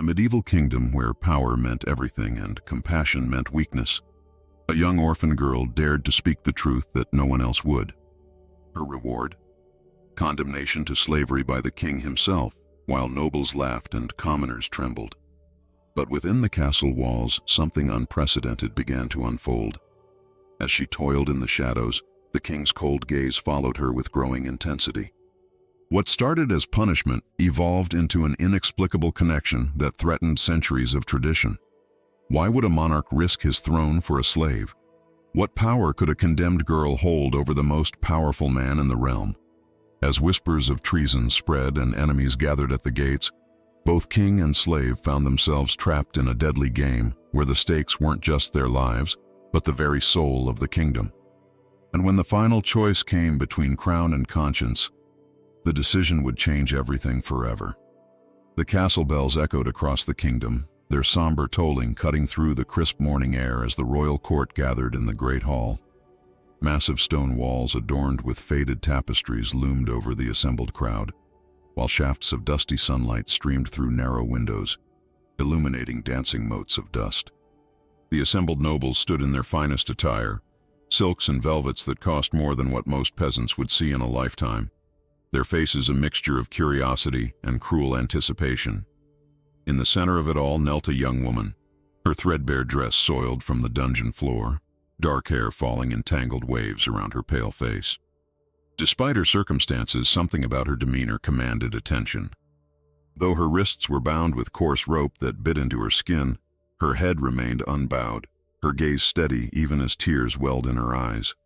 A medieval kingdom where power meant everything and compassion meant weakness. A young orphan girl dared to speak the truth that no one else would. Her reward? Condemnation to slavery by the king himself, while nobles laughed and commoners trembled. But within the castle walls, something unprecedented began to unfold. As she toiled in the shadows, the king's cold gaze followed her with growing intensity. What started as punishment evolved into an inexplicable connection that threatened centuries of tradition. Why would a monarch risk his throne for a slave? What power could a condemned girl hold over the most powerful man in the realm? As whispers of treason spread and enemies gathered at the gates, both king and slave found themselves trapped in a deadly game where the stakes weren't just their lives, but the very soul of the kingdom. And when the final choice came between crown and conscience, the decision would change everything forever. The castle bells echoed across the kingdom, their somber tolling cutting through the crisp morning air as the royal court gathered in the great hall. Massive stone walls adorned with faded tapestries loomed over the assembled crowd, while shafts of dusty sunlight streamed through narrow windows, illuminating dancing motes of dust. The assembled nobles stood in their finest attire, silks and velvets that cost more than what most peasants would see in a lifetime, their faces a mixture of curiosity and cruel anticipation. In the center of it all knelt a young woman, her threadbare dress soiled from the dungeon floor, dark hair falling in tangled waves around her pale face. Despite her circumstances, something about her demeanor commanded attention. Though her wrists were bound with coarse rope that bit into her skin, her head remained unbowed, her gaze steady even as tears welled in her eyes.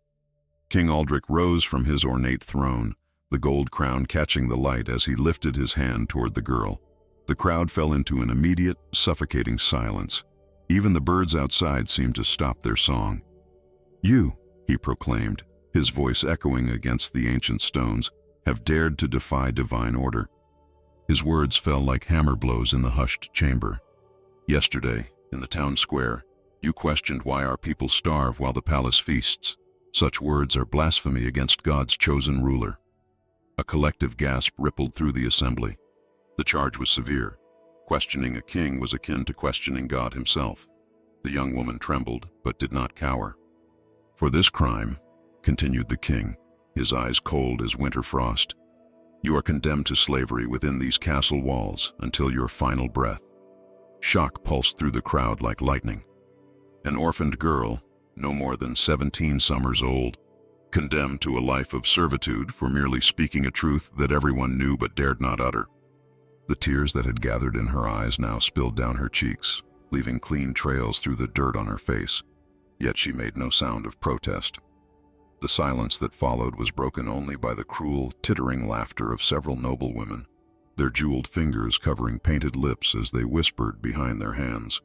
King Aldrich rose from his ornate throne, the gold crown catching the light as he lifted his hand toward the girl. The crowd fell into an immediate, suffocating silence. Even the birds outside seemed to stop their song. "You," he proclaimed, his voice echoing against the ancient stones, "have dared to defy divine order." His words fell like hammer blows in the hushed chamber. "Yesterday, in the town square, you questioned why our people starve while the palace feasts. Such words are blasphemy against God's chosen ruler." A collective gasp rippled through the assembly. The charge was severe. Questioning a king was akin to questioning God himself. The young woman trembled, but did not cower. "For this crime," continued the king, his eyes cold as winter frost, "you are condemned to slavery within these castle walls until your final breath." Shock pulsed through the crowd like lightning. An orphaned girl, no more than 17 summers old, condemned to a life of servitude for merely speaking a truth that everyone knew but dared not utter. The tears that had gathered in her eyes now spilled down her cheeks, leaving clean trails through the dirt on her face, yet she made no sound of protest. The silence that followed was broken only by the cruel, tittering laughter of several noble women, their jeweled fingers covering painted lips as they whispered behind their hands.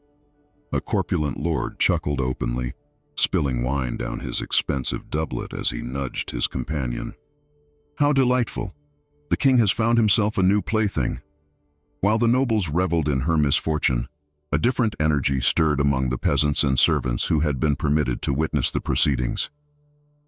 A corpulent lord chuckled openly, spilling wine down his expensive doublet as he nudged his companion. "How delightful! The king has found himself a new plaything." While the nobles reveled in her misfortune, a different energy stirred among the peasants and servants who had been permitted to witness the proceedings.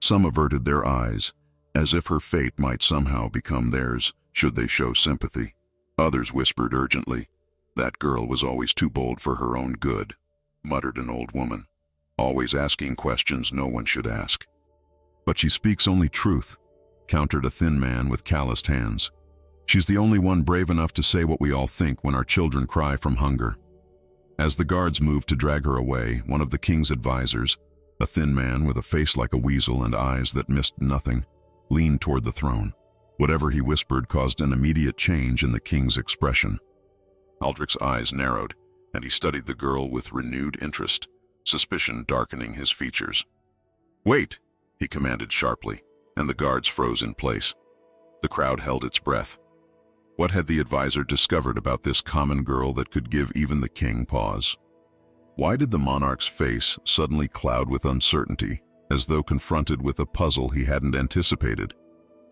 Some averted their eyes, as if her fate might somehow become theirs should they show sympathy. Others whispered urgently, "That girl was always too bold for her own good," muttered an old woman, "always asking questions no one should ask." "But she speaks only truth," countered a thin man with calloused hands. "She's the only one brave enough to say what we all think when our children cry from hunger." As the guards moved to drag her away, one of the king's advisors, a thin man with a face like a weasel and eyes that missed nothing, leaned toward the throne. Whatever he whispered caused an immediate change in the king's expression. Aldrich's eyes narrowed, and he studied the girl with renewed interest, suspicion darkening his features. "Wait!" he commanded sharply, and the guards froze in place. The crowd held its breath. What had the advisor discovered about this common girl that could give even the king pause? Why did the monarch's face suddenly cloud with uncertainty, as though confronted with a puzzle he hadn't anticipated?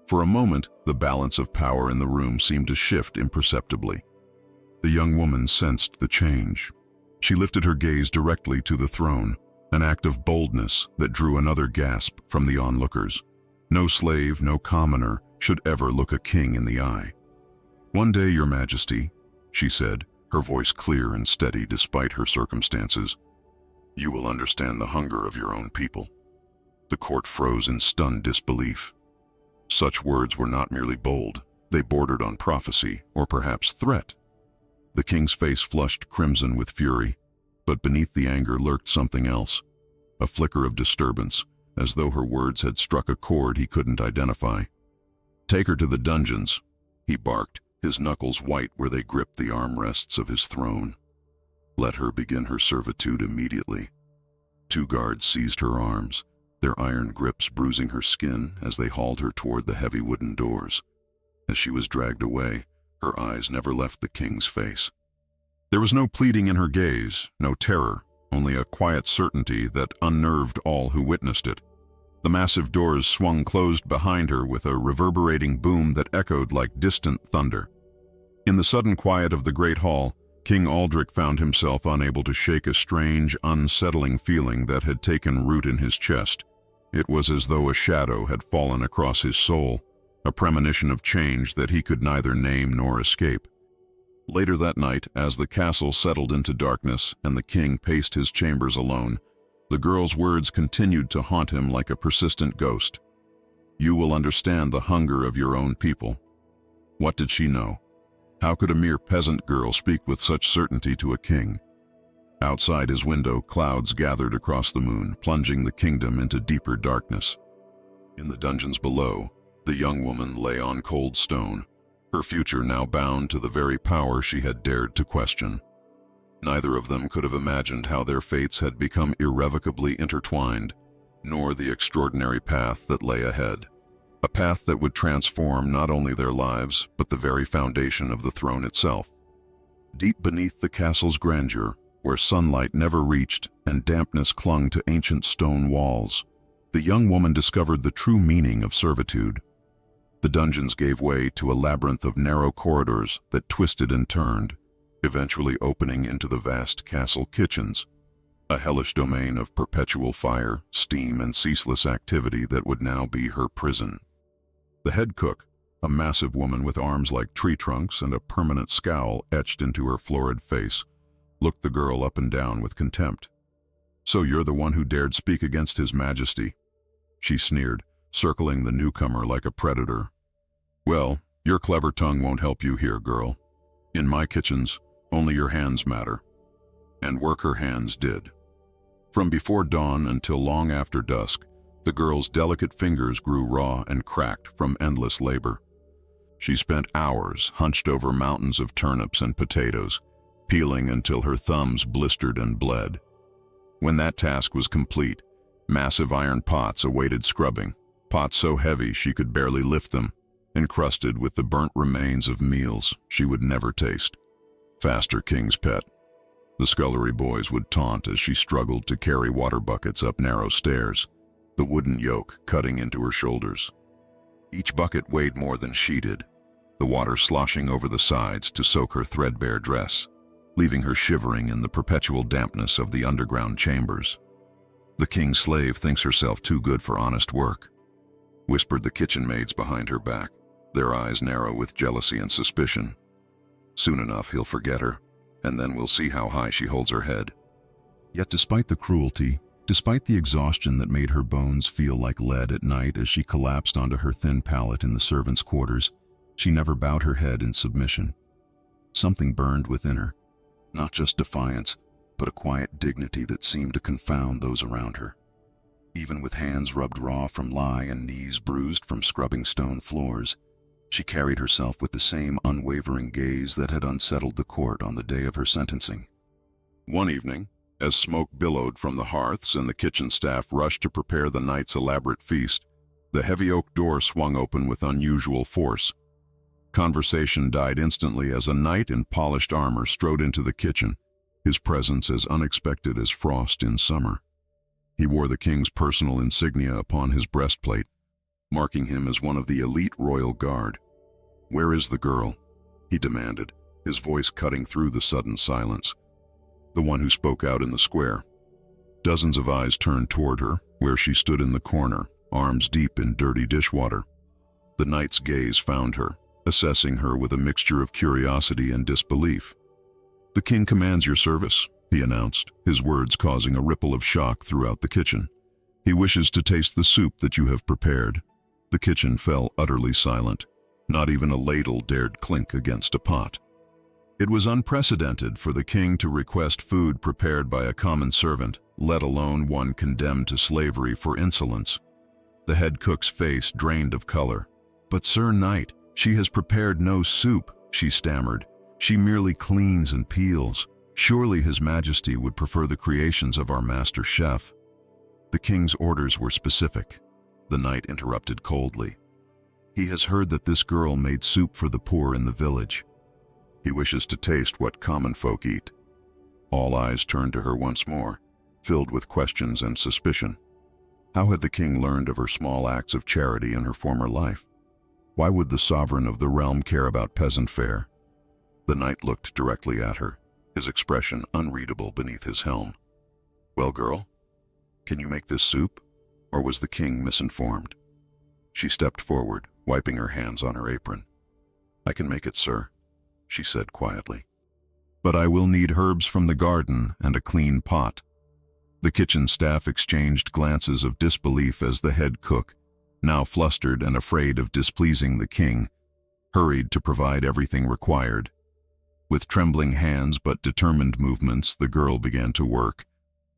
For a moment, the balance of power in the room seemed to shift imperceptibly. The young woman sensed the change. She lifted her gaze directly to the throne, an act of boldness that drew another gasp from the onlookers. No slave, no commoner should ever look a king in the eye. "One day, Your Majesty," she said, her voice clear and steady despite her circumstances. "You will understand the hunger of your own people." The court froze in stunned disbelief. Such words were not merely bold, they bordered on prophecy, or perhaps threat. The king's face flushed crimson with fury, but beneath the anger lurked something else, a flicker of disturbance, as though her words had struck a chord he couldn't identify. "Take her to the dungeons," he barked, his knuckles white where they gripped the armrests of his throne. "Let her begin her servitude immediately." 2 guards seized her arms, their iron grips bruising her skin as they hauled her toward the heavy wooden doors. As she was dragged away, her eyes never left the king's face. There was no pleading in her gaze, no terror, only a quiet certainty that unnerved all who witnessed it. The massive doors swung closed behind her with a reverberating boom that echoed like distant thunder. In the sudden quiet of the great hall, King Aldrich found himself unable to shake a strange, unsettling feeling that had taken root in his chest. It was as though a shadow had fallen across his soul, a premonition of change that he could neither name nor escape. Later that night, as the castle settled into darkness and the king paced his chambers alone, the girl's words continued to haunt him like a persistent ghost. "You will understand the hunger of your own people." What did she know? How could a mere peasant girl speak with such certainty to a king? Outside his window, clouds gathered across the moon, plunging the kingdom into deeper darkness. In the dungeons below, the young woman lay on cold stone, her future now bound to the very power she had dared to question. Neither of them could have imagined how their fates had become irrevocably intertwined, nor the extraordinary path that lay ahead. A path that would transform not only their lives, but the very foundation of the throne itself. Deep beneath the castle's grandeur, where sunlight never reached and dampness clung to ancient stone walls, the young woman discovered the true meaning of servitude. The dungeons gave way to a labyrinth of narrow corridors that twisted and turned, eventually opening into the vast castle kitchens, a hellish domain of perpetual fire, steam, and ceaseless activity that would now be her prison. The head cook, a massive woman with arms like tree trunks and a permanent scowl etched into her florid face, looked the girl up and down with contempt. "So you're the one who dared speak against His Majesty?" she sneered, circling the newcomer like a predator. "Well, your clever tongue won't help you here, girl. In my kitchens, only your hands matter." And work her hands did. From before dawn until long after dusk, the girl's delicate fingers grew raw and cracked from endless labor. She spent hours hunched over mountains of turnips and potatoes, peeling until her thumbs blistered and bled. When that task was complete, massive iron pots awaited scrubbing, pots so heavy she could barely lift them, encrusted with the burnt remains of meals she would never taste. "Faster, king's pet," the scullery boys would taunt as she struggled to carry water buckets up narrow stairs, the wooden yoke cutting into her shoulders. Each bucket weighed more than she did, the water sloshing over the sides to soak her threadbare dress, leaving her shivering in the perpetual dampness of the underground chambers. "The king's slave thinks herself too good for honest work," whispered the kitchen maids behind her back, their eyes narrow with jealousy and suspicion. "Soon enough he'll forget her, and then we'll see how high she holds her head." Yet despite the cruelty, despite the exhaustion that made her bones feel like lead at night as she collapsed onto her thin pallet in the servants' quarters, she never bowed her head in submission. Something burned within her, not just defiance, but a quiet dignity that seemed to confound those around her. Even with hands rubbed raw from lye and knees bruised from scrubbing stone floors, she carried herself with the same unwavering gaze that had unsettled the court on the day of her sentencing. One evening, as smoke billowed from the hearths and the kitchen staff rushed to prepare the night's elaborate feast, the heavy oak door swung open with unusual force. Conversation died instantly as a knight in polished armor strode into the kitchen, his presence as unexpected as frost in summer. He wore the king's personal insignia upon his breastplate, marking him as one of the elite royal guard. "Where is the girl?" he demanded, his voice cutting through the sudden silence. "The one who spoke out in the square." Dozens of eyes turned toward her, where she stood in the corner, arms deep in dirty dishwater. The knight's gaze found her, assessing her with a mixture of curiosity and disbelief. "The king commands your service," he announced, his words causing a ripple of shock throughout the kitchen. "He wishes to taste the soup that you have prepared." The kitchen fell utterly silent. Not even a ladle dared clink against a pot. It was unprecedented for the king to request food prepared by a common servant, let alone one condemned to slavery for insolence. The head cook's face drained of color. "But Sir Knight, she has prepared no soup," she stammered. "She merely cleans and peels. Surely His Majesty would prefer the creations of our master chef." The king's orders were specific. The knight interrupted coldly. "He has heard that this girl made soup for the poor in the village. He wishes to taste what common folk eat." All eyes turned to her once more, filled with questions and suspicion. How had the king learned of her small acts of charity in her former life? Why would the sovereign of the realm care about peasant fare? The knight looked directly at her, his expression unreadable beneath his helm. "Well, girl, can you make this soup?" Or was the king misinformed? She stepped forward, wiping her hands on her apron. "I can make it, sir," she said quietly. "But I will need herbs from the garden and a clean pot." The kitchen staff exchanged glances of disbelief as the head cook, now flustered and afraid of displeasing the king, hurried to provide everything required. With trembling hands but determined movements, the girl began to work,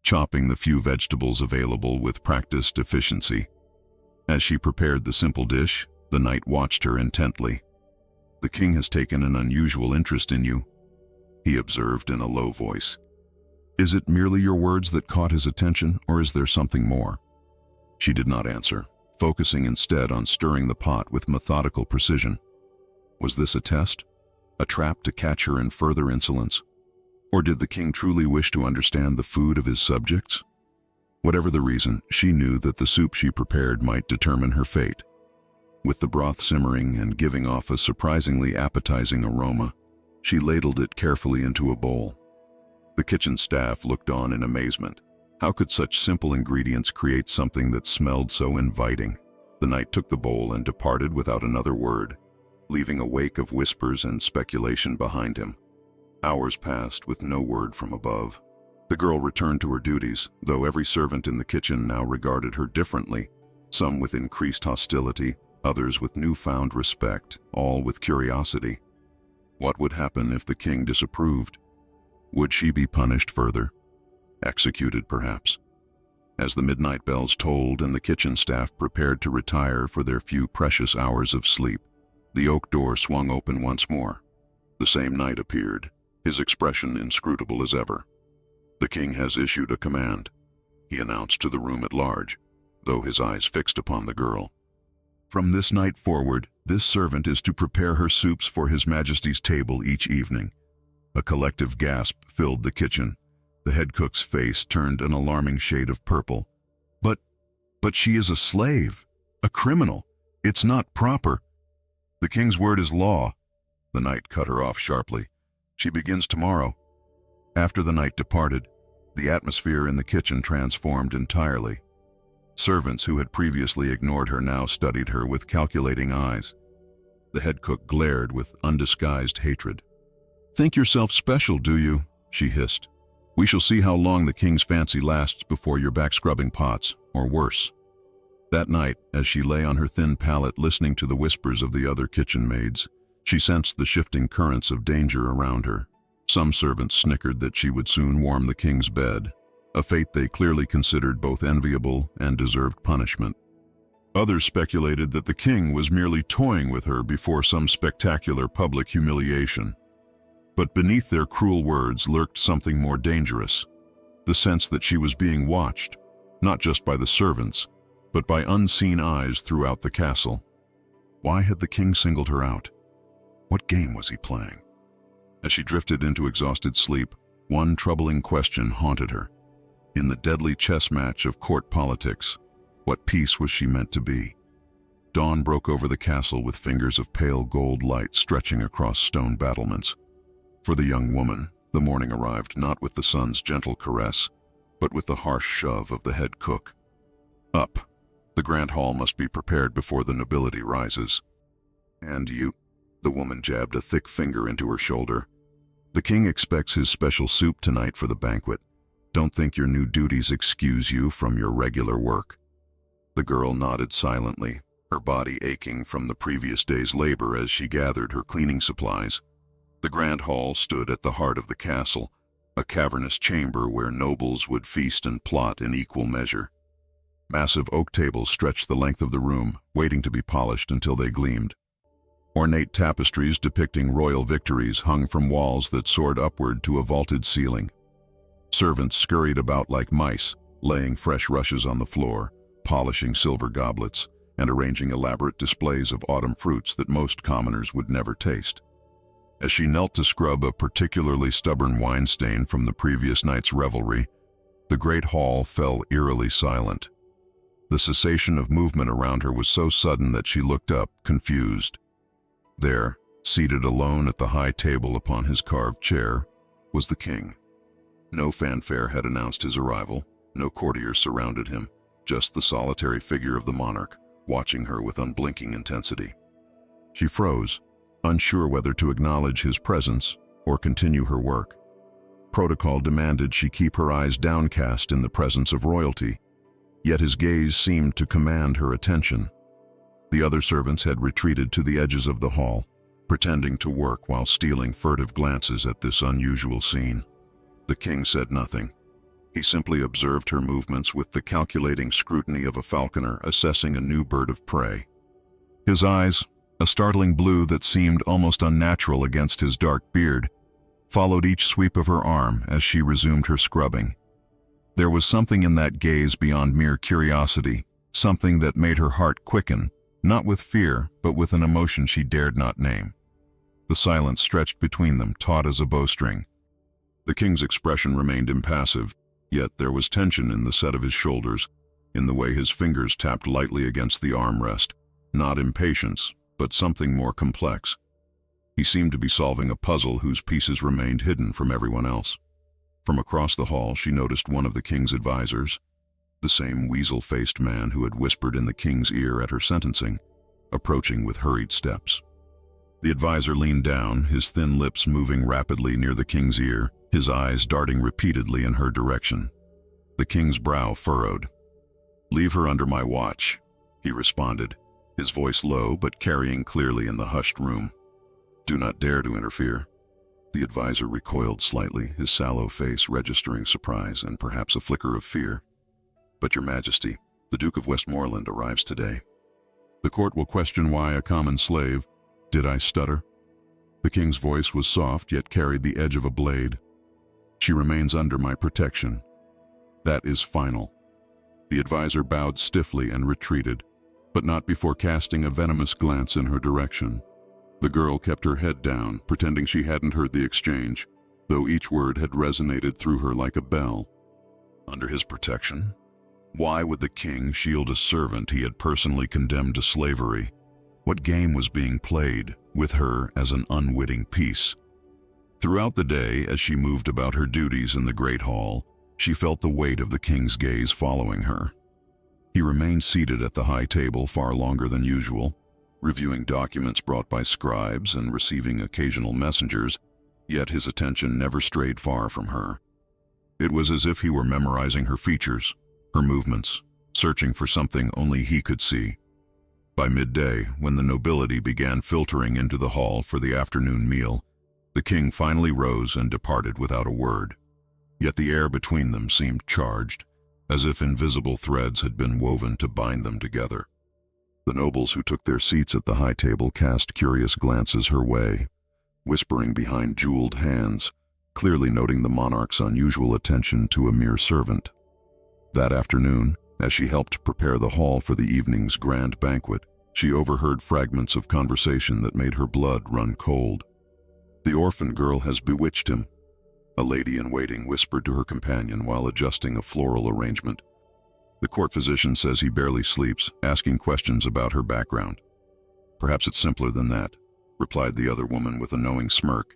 chopping the few vegetables available with practiced efficiency. As she prepared the simple dish, the knight watched her intently. "The king has taken an unusual interest in you," he observed in a low voice. "Is it merely your words that caught his attention, or is there something more?" She did not answer, focusing instead on stirring the pot with methodical precision. Was this a test? A trap to catch her in further insolence? Or did the king truly wish to understand the food of his subjects? Whatever the reason, she knew that the soup she prepared might determine her fate. With the broth simmering and giving off a surprisingly appetizing aroma, she ladled it carefully into a bowl. The kitchen staff looked on in amazement. How could such simple ingredients create something that smelled so inviting? The knight took the bowl and departed without another word, leaving a wake of whispers and speculation behind him. Hours passed with no word from above. The girl returned to her duties, though every servant in the kitchen now regarded her differently, some with increased hostility, others with newfound respect, all with curiosity. What would happen if the king disapproved? Would she be punished further? Executed, perhaps? As the midnight bells tolled and the kitchen staff prepared to retire for their few precious hours of sleep, the oak door swung open once more. The same knight appeared, his expression inscrutable as ever. "The king has issued a command," he announced to the room at large, though his eyes fixed upon the girl. "From this night forward, this servant is to prepare her soups for His Majesty's table each evening." A collective gasp filled the kitchen. The head cook's face turned an alarming shade of purple. But she is a slave, a criminal. It's not proper." "The king's word is law," the knight cut her off sharply. "She begins tomorrow." After the knight departed, the atmosphere in the kitchen transformed entirely. Servants who had previously ignored her now studied her with calculating eyes. The head cook glared with undisguised hatred. "Think yourself special, do you?" she hissed. "We shall see how long the king's fancy lasts before you're back scrubbing pots, or worse." That night, as she lay on her thin pallet listening to the whispers of the other kitchen maids, she sensed the shifting currents of danger around her. Some servants snickered that she would soon warm the king's bed, a fate they clearly considered both enviable and deserved punishment. Others speculated that the king was merely toying with her before some spectacular public humiliation. But beneath their cruel words lurked something more dangerous, the sense that she was being watched, not just by the servants, but by unseen eyes throughout the castle. Why had the king singled her out? What game was he playing? As she drifted into exhausted sleep, one troubling question haunted her. In the deadly chess match of court politics, what piece was she meant to be? Dawn broke over the castle with fingers of pale gold light stretching across stone battlements. For the young woman, the morning arrived not with the sun's gentle caress, but with the harsh shove of the head cook. "Up. The grand hall must be prepared before the nobility rises." "And you?" The woman jabbed a thick finger into her shoulder. The king expects his special soup tonight for the banquet. Don't think your new duties excuse you from your regular work." The girl nodded silently, her body aching from the previous day's labor as she gathered her cleaning supplies. The grand hall stood at the heart of the castle, a cavernous chamber where nobles would feast and plot in equal measure. Massive oak tables stretched the length of the room, waiting to be polished until they gleamed. Ornate tapestries depicting royal victories hung from walls that soared upward to a vaulted ceiling. Servants scurried about like mice, laying fresh rushes on the floor, polishing silver goblets, and arranging elaborate displays of autumn fruits that most commoners would never taste. As she knelt to scrub a particularly stubborn wine stain from the previous night's revelry, the great hall fell eerily silent. The cessation of movement around her was so sudden that she looked up, confused. There, seated alone at the high table upon his carved chair, was the king. No fanfare had announced his arrival, no courtiers surrounded him, just the solitary figure of the monarch, watching her with unblinking intensity. She froze, unsure whether to acknowledge his presence or continue her work. Protocol demanded she keep her eyes downcast in the presence of royalty, yet his gaze seemed to command her attention. The other servants had retreated to the edges of the hall, pretending to work while stealing furtive glances at this unusual scene. The king said nothing. He simply observed her movements with the calculating scrutiny of a falconer assessing a new bird of prey. His eyes, a startling blue that seemed almost unnatural against his dark beard, followed each sweep of her arm as she resumed her scrubbing. There was something in that gaze beyond mere curiosity, something that made her heart quicken, not with fear, but with an emotion she dared not name. The silence stretched between them, taut as a bowstring. The king's expression remained impassive, yet there was tension in the set of his shoulders, in the way his fingers tapped lightly against the armrest, not impatience, but something more complex. He seemed to be solving a puzzle whose pieces remained hidden from everyone else. From across the hall she noticed one of the king's advisors, the same weasel-faced man who had whispered in the king's ear at her sentencing, approaching with hurried steps. The advisor leaned down, his thin lips moving rapidly near the king's ear, his eyes darting repeatedly in her direction. The king's brow furrowed. "Leave her under my watch," he responded, his voice low but carrying clearly in the hushed room. "Do not dare to interfere." The advisor recoiled slightly, his sallow face registering surprise and perhaps a flicker of fear. "But your majesty, the Duke of Westmoreland arrives today. The court will question why a common slave—" "Did I stutter?" The king's voice was soft yet carried the edge of a blade. "She remains under my protection. That is final." The advisor bowed stiffly and retreated, but not before casting a venomous glance in her direction. The girl kept her head down, pretending she hadn't heard the exchange, though each word had resonated through her like a bell. Under his protection? Why would the king shield a servant he had personally condemned to slavery? What game was being played, with her as an unwitting piece? Throughout the day, as she moved about her duties in the great hall, she felt the weight of the king's gaze following her. He remained seated at the high table far longer than usual, reviewing documents brought by scribes and receiving occasional messengers, yet his attention never strayed far from her. It was as if he were memorizing her features, her movements, searching for something only he could see. By midday, when the nobility began filtering into the hall for the afternoon meal, the king finally rose and departed without a word. Yet the air between them seemed charged, as if invisible threads had been woven to bind them together. The nobles who took their seats at the high table cast curious glances her way, whispering behind jeweled hands, clearly noting the monarch's unusual attention to a mere servant. That afternoon, as she helped prepare the hall for the evening's grand banquet, she overheard fragments of conversation that made her blood run cold. "The orphan girl has bewitched him," a lady-in-waiting whispered to her companion while adjusting a floral arrangement. "The court physician says he barely sleeps, asking questions about her background." "Perhaps it's simpler than that," replied the other woman with a knowing smirk.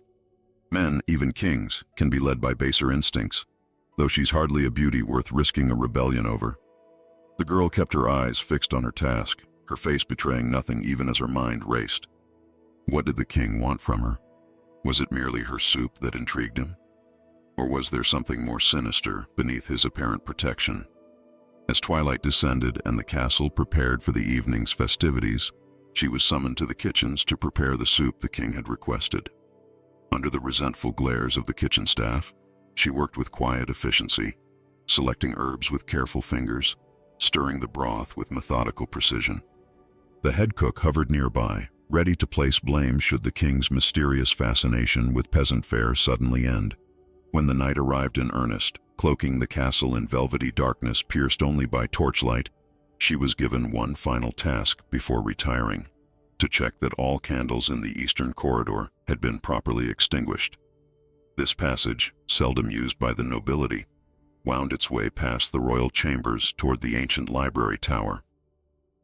"Men, even kings, can be led by baser instincts, though she's hardly a beauty worth risking a rebellion over." The girl kept her eyes fixed on her task, her face betraying nothing even as her mind raced. What did the king want from her? Was it merely her soup that intrigued him? Or was there something more sinister beneath his apparent protection? As twilight descended and the castle prepared for the evening's festivities, she was summoned to the kitchens to prepare the soup the king had requested. Under the resentful glares of the kitchen staff, she worked with quiet efficiency, selecting herbs with careful fingers, stirring the broth with methodical precision. The head cook hovered nearby, ready to place blame should the king's mysterious fascination with peasant fare suddenly end. When the night arrived in earnest, cloaking the castle in velvety darkness pierced only by torchlight, she was given one final task before retiring: to check that all candles in the eastern corridor had been properly extinguished. This passage, seldom used by the nobility, wound its way past the royal chambers toward the ancient library tower.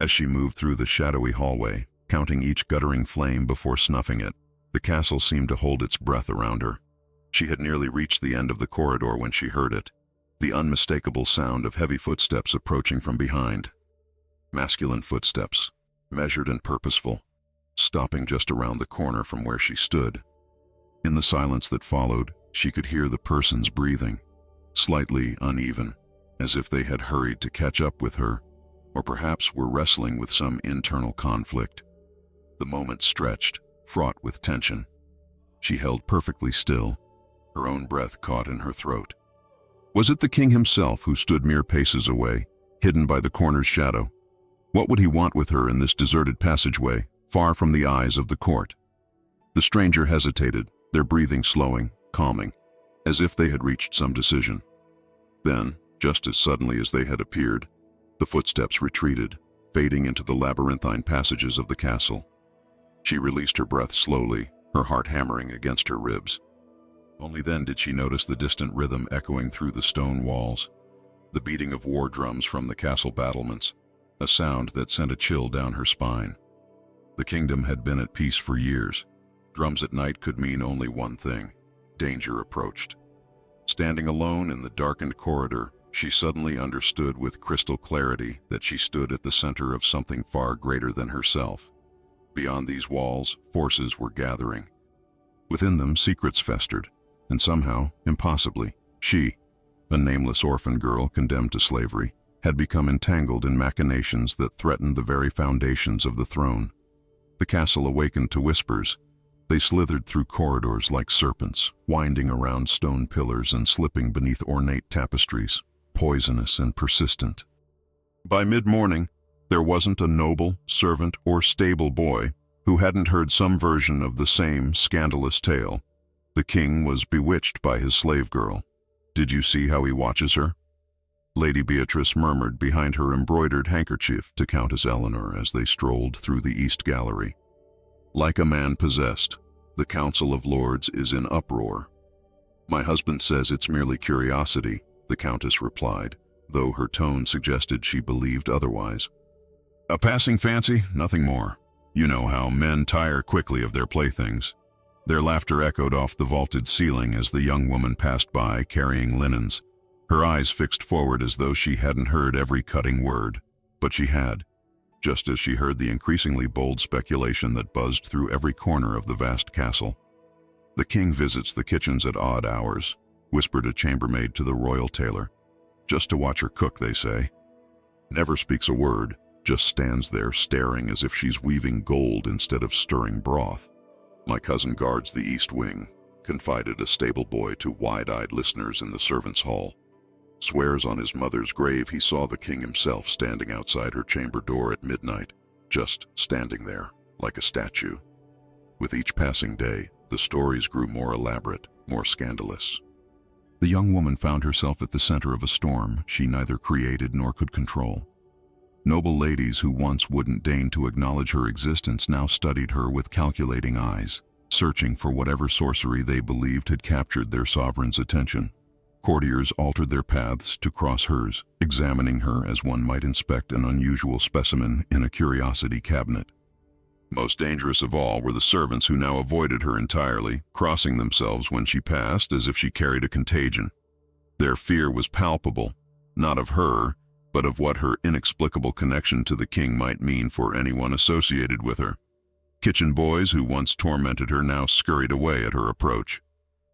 As she moved through the shadowy hallway, counting each guttering flame before snuffing it, the castle seemed to hold its breath around her. She had nearly reached the end of the corridor when she heard it, the unmistakable sound of heavy footsteps approaching from behind. Masculine footsteps, measured and purposeful, stopping just around the corner from where she stood. In the silence that followed, she could hear the person's breathing, slightly uneven, as if they had hurried to catch up with her, or perhaps were wrestling with some internal conflict. The moment stretched, fraught with tension. She held perfectly still, her own breath caught in her throat. Was it the king himself who stood mere paces away, hidden by the corner's shadow? What would he want with her in this deserted passageway, far from the eyes of the court? The stranger hesitated, their breathing slowing, calming, as if they had reached some decision. Then, just as suddenly as they had appeared, the footsteps retreated, fading into the labyrinthine passages of the castle. She released her breath slowly, her heart hammering against her ribs. Only then did she notice the distant rhythm echoing through the stone walls, the beating of war drums from the castle battlements, a sound that sent a chill down her spine. The kingdom had been at peace for years. Drums at night could mean only one thing: danger approached. Standing alone in the darkened corridor, she suddenly understood with crystal clarity that she stood at the center of something far greater than herself. Beyond these walls, forces were gathering. Within them, secrets festered, and somehow, impossibly, she, a nameless orphan girl condemned to slavery, had become entangled in machinations that threatened the very foundations of the throne. The castle awakened to whispers. They slithered through corridors like serpents, winding around stone pillars and slipping beneath ornate tapestries, poisonous and persistent. By mid-morning, there wasn't a noble, servant, or stable boy who hadn't heard some version of the same scandalous tale. The king was bewitched by his slave girl. Did you see how he watches her? Lady Beatrice murmured behind her embroidered handkerchief to Countess Eleanor as they strolled through the East Gallery. Like a man possessed, the Council of Lords is in uproar. My husband says it's merely curiosity, the Countess replied, though her tone suggested she believed otherwise. A passing fancy, nothing more. You know how men tire quickly of their playthings. Their laughter echoed off the vaulted ceiling as the young woman passed by carrying linens, her eyes fixed forward as though she hadn't heard every cutting word. But she had, just as she heard the increasingly bold speculation that buzzed through every corner of the vast castle. The king visits the kitchens at odd hours, whispered a chambermaid to the royal tailor. Just to watch her cook, they say. Never speaks a word, just stands there staring as if she's weaving gold instead of stirring broth. My cousin guards the east wing, confided a stable boy to wide-eyed listeners in the servants' hall. Swears on his mother's grave he saw the king himself standing outside her chamber door at midnight, just standing there, like a statue. With each passing day, the stories grew more elaborate, more scandalous. The young woman found herself at the center of a storm she neither created nor could control. Noble ladies who once wouldn't deign to acknowledge her existence now studied her with calculating eyes, searching for whatever sorcery they believed had captured their sovereign's attention. Courtiers altered their paths to cross hers, examining her as one might inspect an unusual specimen in a curiosity cabinet. Most dangerous of all were the servants who now avoided her entirely, crossing themselves when she passed as if she carried a contagion. Their fear was palpable, not of her, but of what her inexplicable connection to the king might mean for anyone associated with her. Kitchen boys who once tormented her now scurried away at her approach.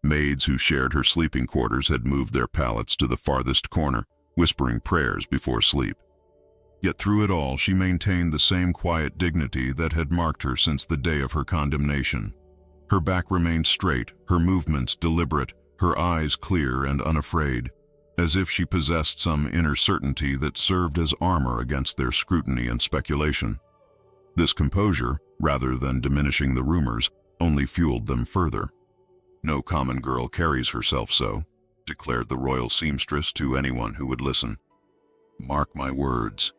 Maids who shared her sleeping quarters had moved their pallets to the farthest corner, whispering prayers before sleep. Yet through it all, she maintained the same quiet dignity that had marked her since the day of her condemnation. Her back remained straight, her movements deliberate, her eyes clear and unafraid, as if she possessed some inner certainty that served as armor against their scrutiny and speculation. This composure, rather than diminishing the rumors, only fueled them further. "No common girl carries herself so," declared the royal seamstress to anyone who would listen. "Mark my words,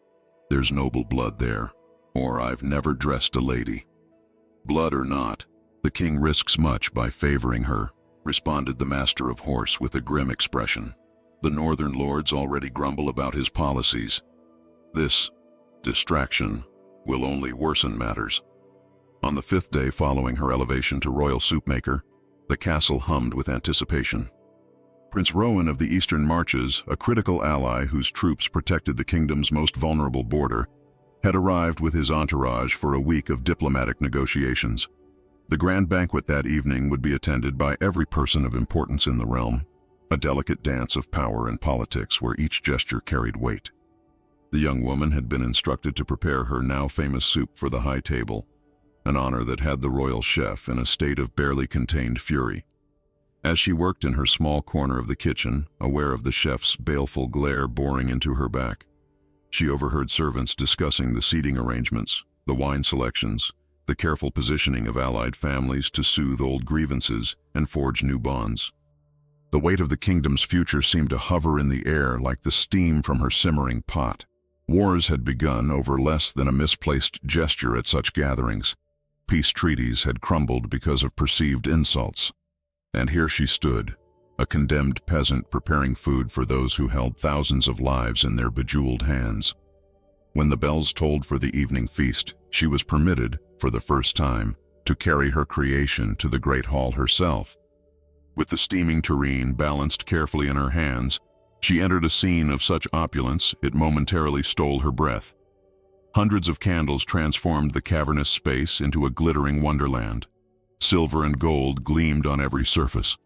there's noble blood there, or I've never dressed a lady." "Blood or not, the king risks much by favoring her," responded the master of horse with a grim expression. "The northern lords already grumble about his policies. This distraction will only worsen matters." On the 5th day following her elevation to royal soup maker, the castle hummed with anticipation. Prince Rowan of the Eastern Marches, a critical ally whose troops protected the kingdom's most vulnerable border, had arrived with his entourage for a week of diplomatic negotiations. The grand banquet that evening would be attended by every person of importance in the realm, a delicate dance of power and politics where each gesture carried weight. The young woman had been instructed to prepare her now famous soup for the high table, an honor that had the royal chef in a state of barely contained fury. As she worked in her small corner of the kitchen, aware of the chef's baleful glare boring into her back, she overheard servants discussing the seating arrangements, the wine selections, the careful positioning of allied families to soothe old grievances and forge new bonds. The weight of the kingdom's future seemed to hover in the air like the steam from her simmering pot. Wars had begun over less than a misplaced gesture at such gatherings. Peace treaties had crumbled because of perceived insults. And here she stood, a condemned peasant preparing food for those who held thousands of lives in their bejeweled hands. When the bells tolled for the evening feast, she was permitted, for the first time, to carry her creation to the great hall herself. With the steaming tureen balanced carefully in her hands, she entered a scene of such opulence it momentarily stole her breath. Hundreds of candles transformed the cavernous space into a glittering wonderland. Silver and gold gleamed on every surface.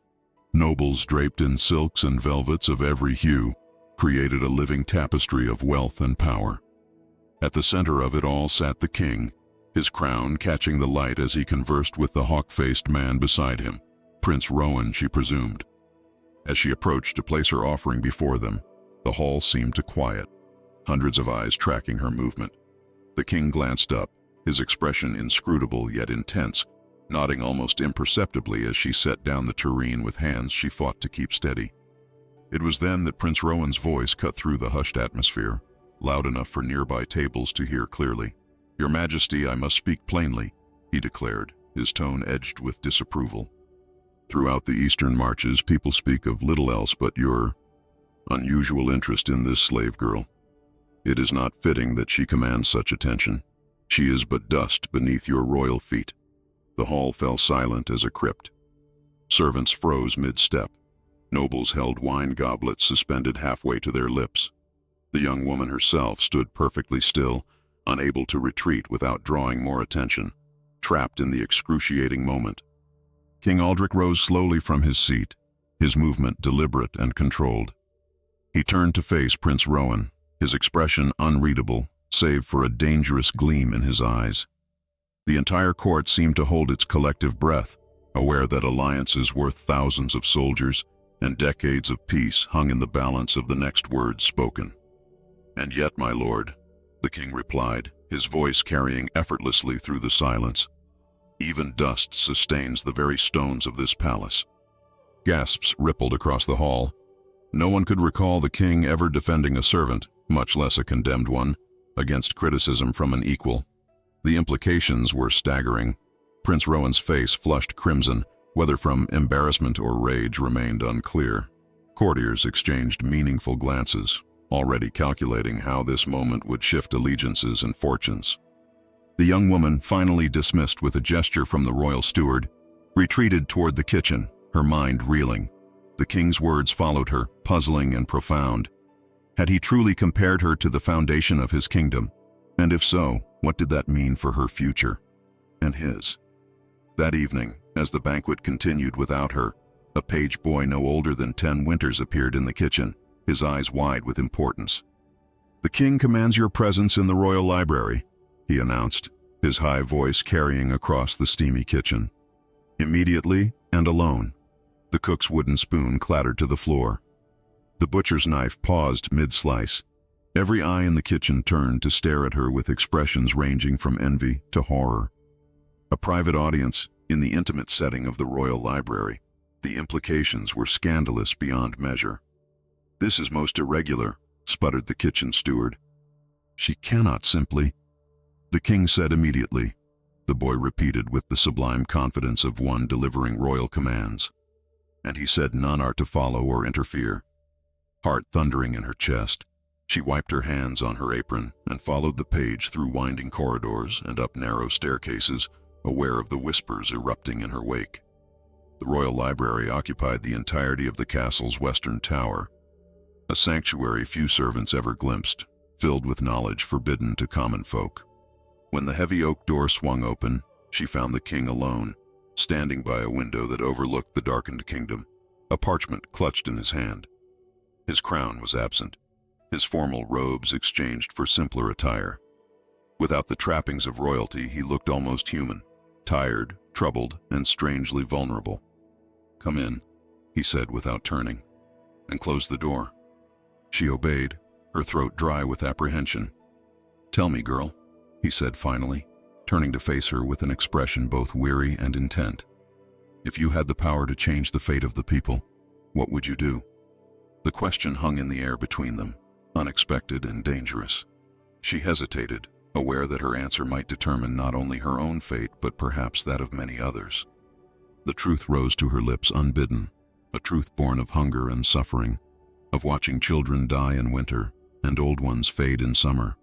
Nobles draped in silks and velvets of every hue created a living tapestry of wealth and power. At the center of it all sat the king, his crown catching the light as he conversed with the hawk-faced man beside him, Prince Rowan, she presumed. As she approached to place her offering before them, the hall seemed to quiet, hundreds of eyes tracking her movement. The king glanced up, his expression inscrutable yet intense, nodding almost imperceptibly as she set down the tureen with hands she fought to keep steady. It was then that Prince Rowan's voice cut through the hushed atmosphere, loud enough for nearby tables to hear clearly. "Your Majesty, I must speak plainly," he declared, his tone edged with disapproval. "Throughout the Eastern Marches, people speak of little else but your unusual interest in this slave girl. It is not fitting that she commands such attention. She is but dust beneath your royal feet." The hall fell silent as a crypt. Servants froze mid-step. Nobles held wine goblets suspended halfway to their lips. The young woman herself stood perfectly still, unable to retreat without drawing more attention, trapped in the excruciating moment. King Aldrich rose slowly from his seat, his movement deliberate and controlled. He turned to face Prince Rowan, his expression unreadable, save for a dangerous gleam in his eyes. The entire court seemed to hold its collective breath, aware that alliances worth thousands of soldiers and decades of peace hung in the balance of the next words spoken. "And yet, my lord," the king replied, his voice carrying effortlessly through the silence, "even dust sustains the very stones of this palace." Gasps rippled across the hall. No one could recall the king ever defending a servant, much less a condemned one, against criticism from an equal. The implications were staggering. Prince Rowan's face flushed crimson, whether from embarrassment or rage remained unclear. Courtiers exchanged meaningful glances, already calculating how this moment would shift allegiances and fortunes. The young woman, finally dismissed with a gesture from the royal steward, retreated toward the kitchen, her mind reeling. The king's words followed her, puzzling and profound. Had he truly compared her to the foundation of his kingdom? And if so, what did that mean for her future? and his. That evening, as the banquet continued without her, a page boy no older than 10 winters appeared in the kitchen, his eyes wide with importance. "The king commands your presence in the royal library," he announced, his high voice carrying across the steamy kitchen. Immediately, and alone, the cook's wooden spoon clattered to the floor. The butcher's knife paused mid-slice. Every eye in the kitchen turned to stare at her with expressions ranging from envy to horror. A private audience in the intimate setting of the royal library. The implications were scandalous beyond measure. "This is most irregular," sputtered the kitchen steward. "She cannot simply—" "The king said immediately," the boy repeated with the sublime confidence of one delivering royal commands. "And he said none are to follow or interfere." Heart thundering in her chest, she wiped her hands on her apron and followed the page through winding corridors and up narrow staircases, aware of the whispers erupting in her wake. The royal library occupied the entirety of the castle's western tower, a sanctuary few servants ever glimpsed, filled with knowledge forbidden to common folk. When the heavy oak door swung open, she found the king alone, standing by a window that overlooked the darkened kingdom, a parchment clutched in his hand. His crown was absent, his formal robes exchanged for simpler attire. Without the trappings of royalty, he looked almost human, tired, troubled, and strangely vulnerable. "Come in," he said without turning, "and close the door." She obeyed, her throat dry with apprehension. "Tell me, girl," he said finally, turning to face her with an expression both weary and intent. "If you had the power to change the fate of the people, what would you do?" The question hung in the air between them, unexpected and dangerous. She hesitated, aware that her answer might determine not only her own fate but perhaps that of many others. The truth rose to her lips unbidden, a truth born of hunger and suffering, of watching children die in winter and old ones fade in summer,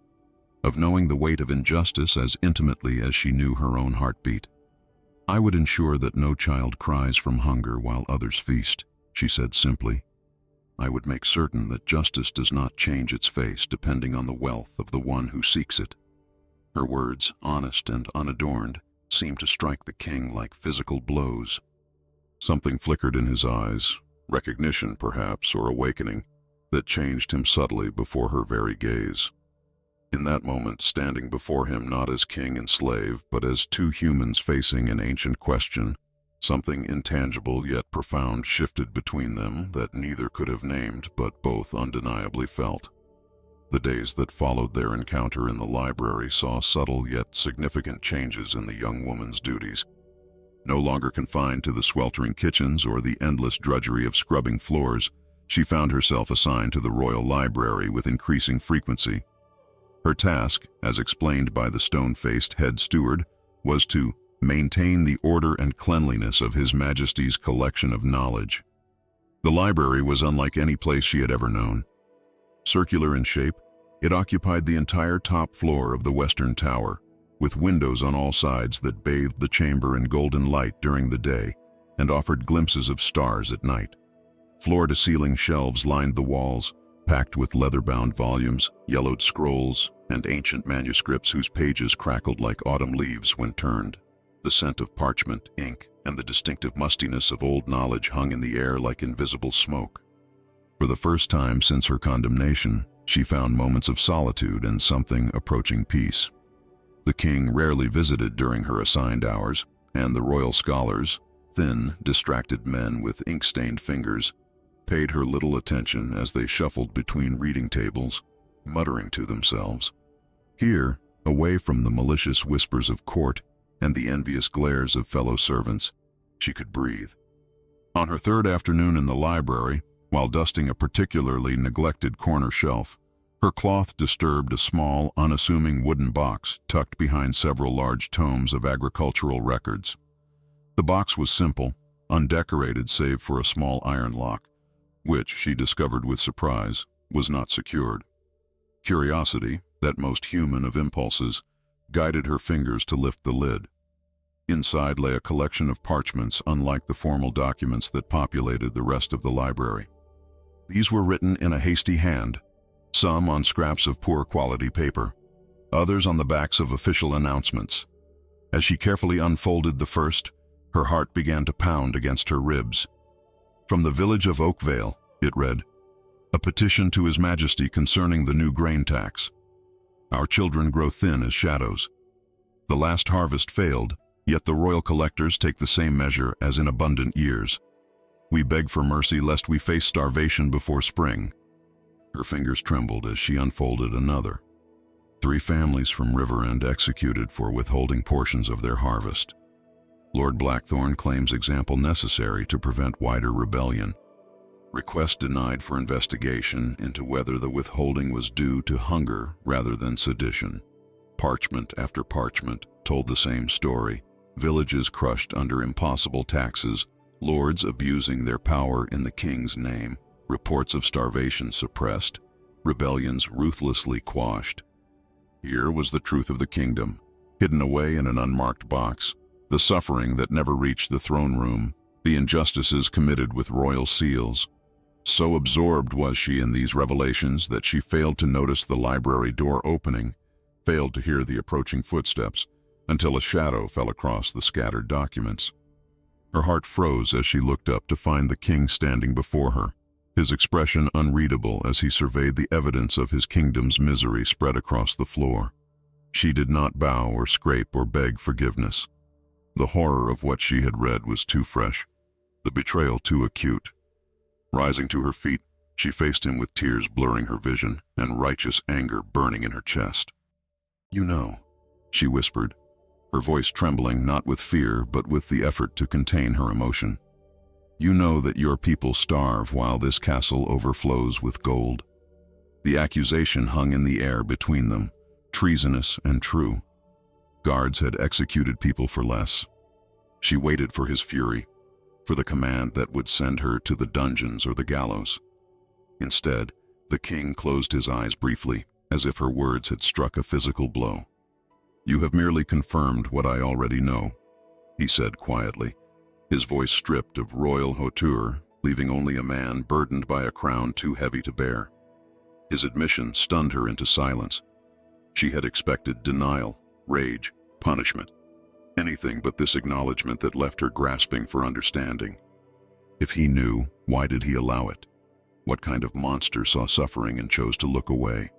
of knowing the weight of injustice as intimately as she knew her own heartbeat. "I would ensure that no child cries from hunger while others feast," she said simply. "I would make certain that justice does not change its face depending on the wealth of the one who seeks it." Her words, honest and unadorned, seemed to strike the king like physical blows. Something flickered in his eyes, recognition perhaps, or awakening, that changed him subtly before her very gaze. In that moment, standing before him not as king and slave, but as two humans facing an ancient question, something intangible yet profound shifted between them that neither could have named but both undeniably felt. The days that followed their encounter in the library saw subtle yet significant changes in the young woman's duties. No longer confined to the sweltering kitchens or the endless drudgery of scrubbing floors, she found herself assigned to the royal library with increasing frequency. Her task, as explained by the stone-faced head steward, was to maintain the order and cleanliness of His Majesty's collection of knowledge. The library was unlike any place she had ever known. Circular in shape, it occupied the entire top floor of the western tower, with windows on all sides that bathed the chamber in golden light during the day and offered glimpses of stars at night. Floor-to-ceiling shelves lined the walls, packed with leather-bound volumes, yellowed scrolls, and ancient manuscripts whose pages crackled like autumn leaves when turned. The scent of parchment, ink, and the distinctive mustiness of old knowledge hung in the air like invisible smoke. For the first time since her condemnation, she found moments of solitude and something approaching peace. The king rarely visited during her assigned hours, and the royal scholars, thin, distracted men with ink-stained fingers, paid her little attention as they shuffled between reading tables, muttering to themselves. Here, away from the malicious whispers of court and the envious glares of fellow servants, she could breathe. On her third afternoon in the library, while dusting a particularly neglected corner shelf, her cloth disturbed a small, unassuming wooden box tucked behind several large tomes of agricultural records. The box was simple, undecorated save for a small iron lock, which, she discovered with surprise, was not secured. Curiosity, that most human of impulses, guided her fingers to lift the lid. Inside lay a collection of parchments unlike the formal documents that populated the rest of the library. These were written in a hasty hand, some on scraps of poor quality paper, others on the backs of official announcements. As she carefully unfolded the first, her heart began to pound against her ribs. From the village of Oakvale, it read, a petition to His Majesty concerning the new grain tax. Our children grow thin as shadows. The last harvest failed, yet the royal collectors take the same measure as in abundant years. We beg for mercy lest we face starvation before spring. Her fingers trembled as she unfolded another. 3 families from Riverend executed for withholding portions of their harvest. Lord Blackthorn claims example necessary to prevent wider rebellion. Request denied for investigation into whether the withholding was due to hunger rather than sedition. Parchment after parchment told the same story. Villages crushed under impossible taxes, lords abusing their power in the king's name, reports of starvation suppressed, rebellions ruthlessly quashed. Here was the truth of the kingdom, hidden away in an unmarked box, the suffering that never reached the throne room, the injustices committed with royal seals. So absorbed was she in these revelations that she failed to notice the library door opening, failed to hear the approaching footsteps, until a shadow fell across the scattered documents. Her heart froze as she looked up to find the king standing before her, his expression unreadable as he surveyed the evidence of his kingdom's misery spread across the floor. She did not bow or scrape or beg forgiveness. The horror of what she had read was too fresh, the betrayal too acute. Rising to her feet, she faced him with tears blurring her vision and righteous anger burning in her chest. You know, she whispered, her voice trembling not with fear but with the effort to contain her emotion. You know that your people starve while this castle overflows with gold. The accusation hung in the air between them, treasonous and true. Guards had executed people for less. She waited for his fury, for the command that would send her to the dungeons or the gallows. Instead, the king closed his eyes briefly, as if her words had struck a physical blow. You have merely confirmed what I already know, he said quietly, his voice stripped of royal hauteur, leaving only a man burdened by a crown too heavy to bear. His admission stunned her into silence. She had expected denial, rage, punishment, anything but this acknowledgement that left her grasping for understanding. If he knew, why did he allow it? What kind of monster saw suffering and chose to look away?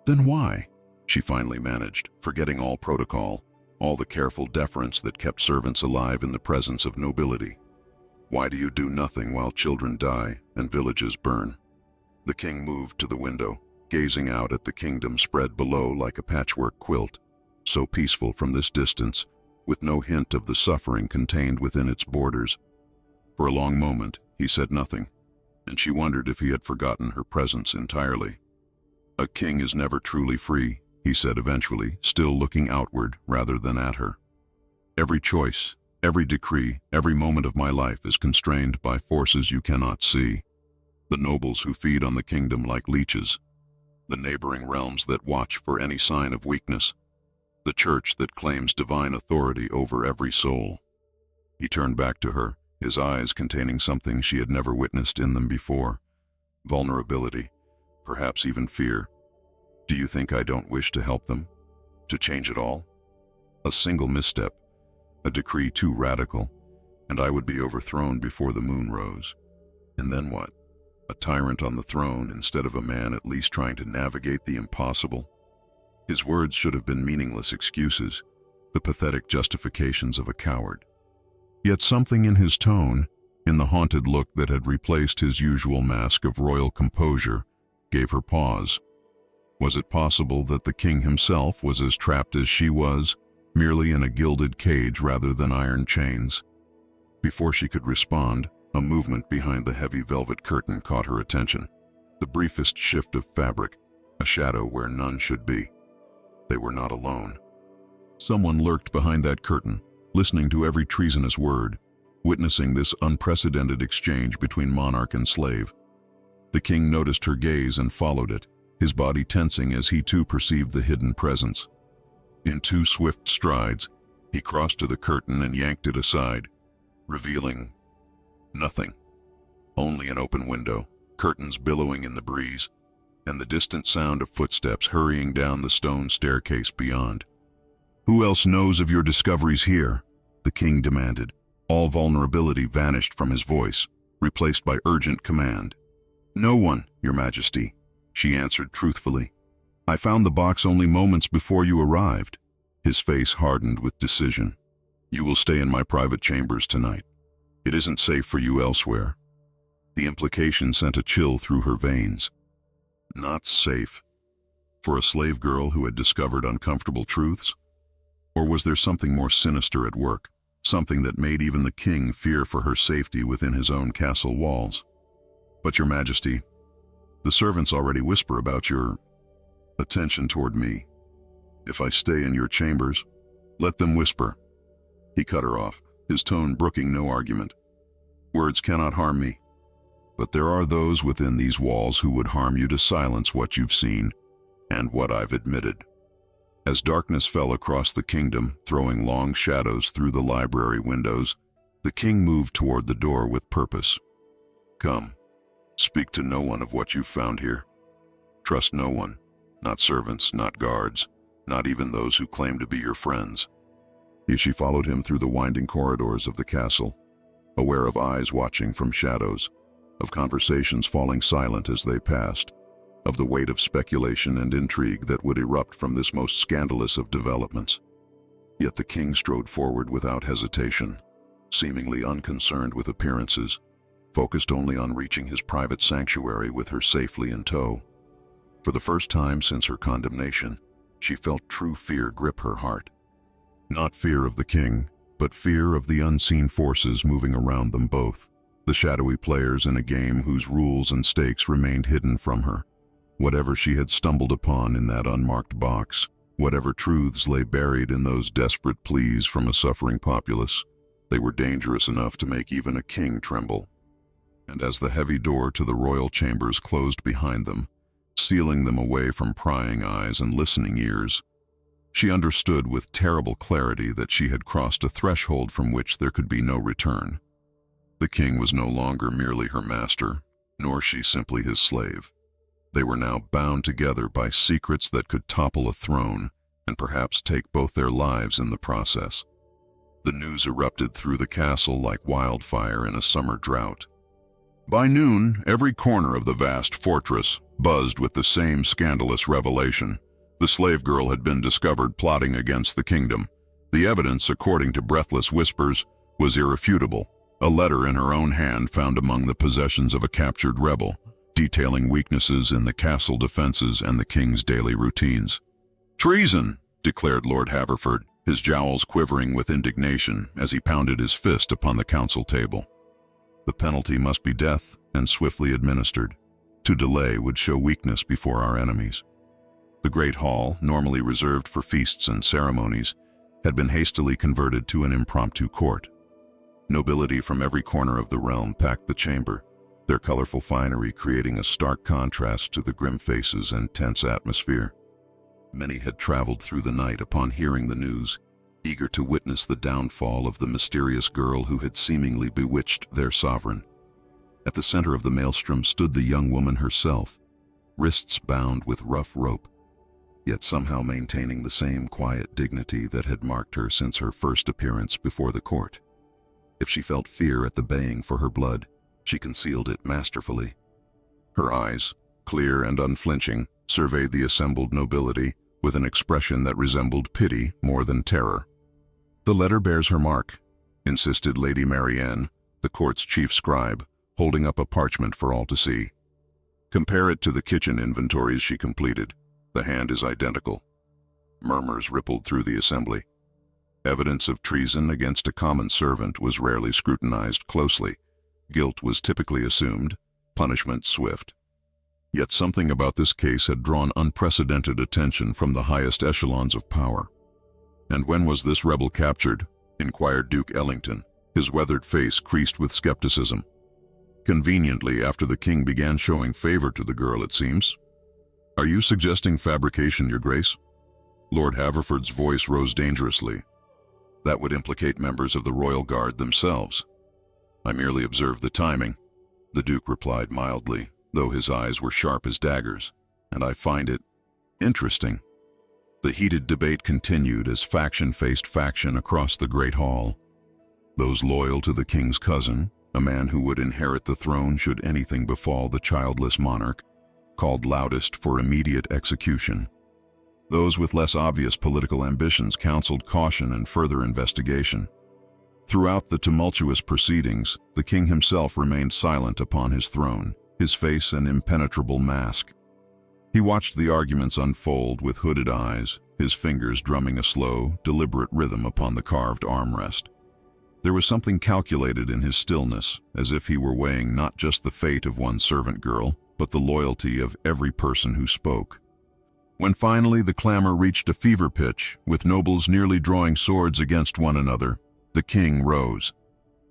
Then why? She finally managed, forgetting all protocol, all the careful deference that kept servants alive in the presence of nobility. Why do you do nothing while children die and villages burn? The king moved to the window, gazing out at the kingdom spread below like a patchwork quilt, so peaceful from this distance, with no hint of the suffering contained within its borders. For a long moment, he said nothing, and she wondered if he had forgotten her presence entirely. A king is never truly free, he said eventually, still looking outward rather than at her. Every choice, every decree, every moment of my life is constrained by forces you cannot see. The nobles who feed on the kingdom like leeches, the neighboring realms that watch for any sign of weakness, the church that claims divine authority over every soul. He turned back to her, his eyes containing something she had never witnessed in them before. Vulnerability, perhaps even fear. Do you think I don't wish to help them? To change it all? A single misstep, a decree too radical, and I would be overthrown before the moon rose. And then what? A tyrant on the throne instead of a man at least trying to navigate the impossible? His words should have been meaningless excuses, the pathetic justifications of a coward. Yet something in his tone, in the haunted look that had replaced his usual mask of royal composure, gave her pause. Was it possible that the king himself was as trapped as she was, merely in a gilded cage rather than iron chains? Before she could respond, a movement behind the heavy velvet curtain caught her attention. The briefest shift of fabric, a shadow where none should be. They were not alone. Someone lurked behind that curtain, listening to every treasonous word, witnessing this unprecedented exchange between monarch and slave. The king noticed her gaze and followed it, his body tensing as he too perceived the hidden presence. In 2 swift strides, he crossed to the curtain and yanked it aside, revealing nothing. Only an open window, curtains billowing in the breeze, and the distant sound of footsteps hurrying down the stone staircase beyond. Who else knows of your discoveries here? The king demanded. All vulnerability vanished from his voice, replaced by urgent command. No one, Your Majesty, she answered truthfully. I found the box only moments before you arrived. His face hardened with decision. You will stay in my private chambers tonight. It isn't safe for you elsewhere. The implication sent a chill through her veins. Not safe. For a slave girl who had discovered uncomfortable truths? Or was there something more sinister at work? Something that made even the king fear for her safety within his own castle walls? But Your Majesty, the servants already whisper about your attention toward me. If I stay in your chambers, let them whisper. He cut her off, his tone brooking no argument. Words cannot harm me. But there are those within these walls who would harm you to silence what you've seen and what I've admitted. As darkness fell across the kingdom, throwing long shadows through the library windows, the king moved toward the door with purpose. Come, speak to no one of what you've found here. Trust no one, not servants, not guards, not even those who claim to be your friends. She followed him through the winding corridors of the castle, aware of eyes watching from shadows, of conversations falling silent as they passed, of the weight of speculation and intrigue that would erupt from this most scandalous of developments. Yet the king strode forward without hesitation, seemingly unconcerned with appearances, focused only on reaching his private sanctuary with her safely in tow. For the first time since her condemnation, she felt true fear grip her heart. Not fear of the king, but fear of the unseen forces moving around them both, the shadowy players in a game whose rules and stakes remained hidden from her. Whatever she had stumbled upon in that unmarked box, whatever truths lay buried in those desperate pleas from a suffering populace, they were dangerous enough to make even a king tremble. And as the heavy door to the royal chambers closed behind them, sealing them away from prying eyes and listening ears, she understood with terrible clarity that she had crossed a threshold from which there could be no return. The king was no longer merely her master, nor she simply his slave. They were now bound together by secrets that could topple a throne and perhaps take both their lives in the process. The news erupted through the castle like wildfire in a summer drought. By noon, every corner of the vast fortress buzzed with the same scandalous revelation. The slave girl had been discovered plotting against the kingdom. The evidence, according to breathless whispers, was irrefutable. A letter in her own hand found among the possessions of a captured rebel, detailing weaknesses in the castle defenses and the king's daily routines. "Treason!" declared Lord Haverford, his jowls quivering with indignation as he pounded his fist upon the council table. The penalty must be death and swiftly administered. To delay would show weakness before our enemies. The great hall, normally reserved for feasts and ceremonies, had been hastily converted to an impromptu court. Nobility from every corner of the realm packed the chamber, their colorful finery creating a stark contrast to the grim faces and tense atmosphere. Many had traveled through the night upon hearing the news, eager to witness the downfall of the mysterious girl who had seemingly bewitched their sovereign. At the center of the maelstrom stood the young woman herself, wrists bound with rough rope, yet somehow maintaining the same quiet dignity that had marked her since her first appearance before the court. If she felt fear at the baying for her blood, she concealed it masterfully. Her eyes, clear and unflinching, surveyed the assembled nobility with an expression that resembled pity more than terror. "The letter bears her mark," insisted Lady Marianne, the court's chief scribe, holding up a parchment for all to see. "Compare it to the kitchen inventories she completed. The hand is identical." Murmurs rippled through the assembly. Evidence of treason against a common servant was rarely scrutinized closely. Guilt was typically assumed, punishment swift. Yet something about this case had drawn unprecedented attention from the highest echelons of power. "And when was this rebel captured?" inquired Duke Ellington, his weathered face creased with skepticism. "Conveniently after the king began showing favor to the girl, it seems. Are you suggesting fabrication, Your Grace?" Lord Haverford's voice rose dangerously. "That would implicate members of the royal guard themselves." "I merely observed the timing," the Duke replied mildly, though his eyes were sharp as daggers, "and I find it interesting." The heated debate continued as faction faced faction across the great hall. Those loyal to the king's cousin, a man who would inherit the throne should anything befall the childless monarch, called loudest for immediate execution. Those with less obvious political ambitions counseled caution and further investigation. Throughout the tumultuous proceedings, the king himself remained silent upon his throne, his face an impenetrable mask. He watched the arguments unfold with hooded eyes, his fingers drumming a slow, deliberate rhythm upon the carved armrest. There was something calculated in his stillness, as if he were weighing not just the fate of one servant girl, but the loyalty of every person who spoke. When finally the clamor reached a fever pitch, with nobles nearly drawing swords against one another, the king rose.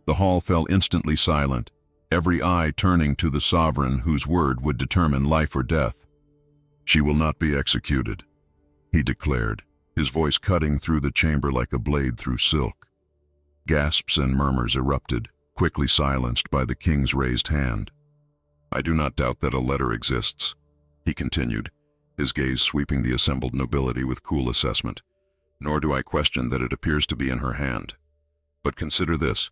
The hall fell instantly silent, every eye turning to the sovereign whose word would determine life or death. "She will not be executed," he declared, his voice cutting through the chamber like a blade through silk. Gasps and murmurs erupted, quickly silenced by the king's raised hand. "I do not doubt that a letter exists," he continued, his gaze sweeping the assembled nobility with cool assessment. "Nor do I question that it appears to be in her hand. But consider this.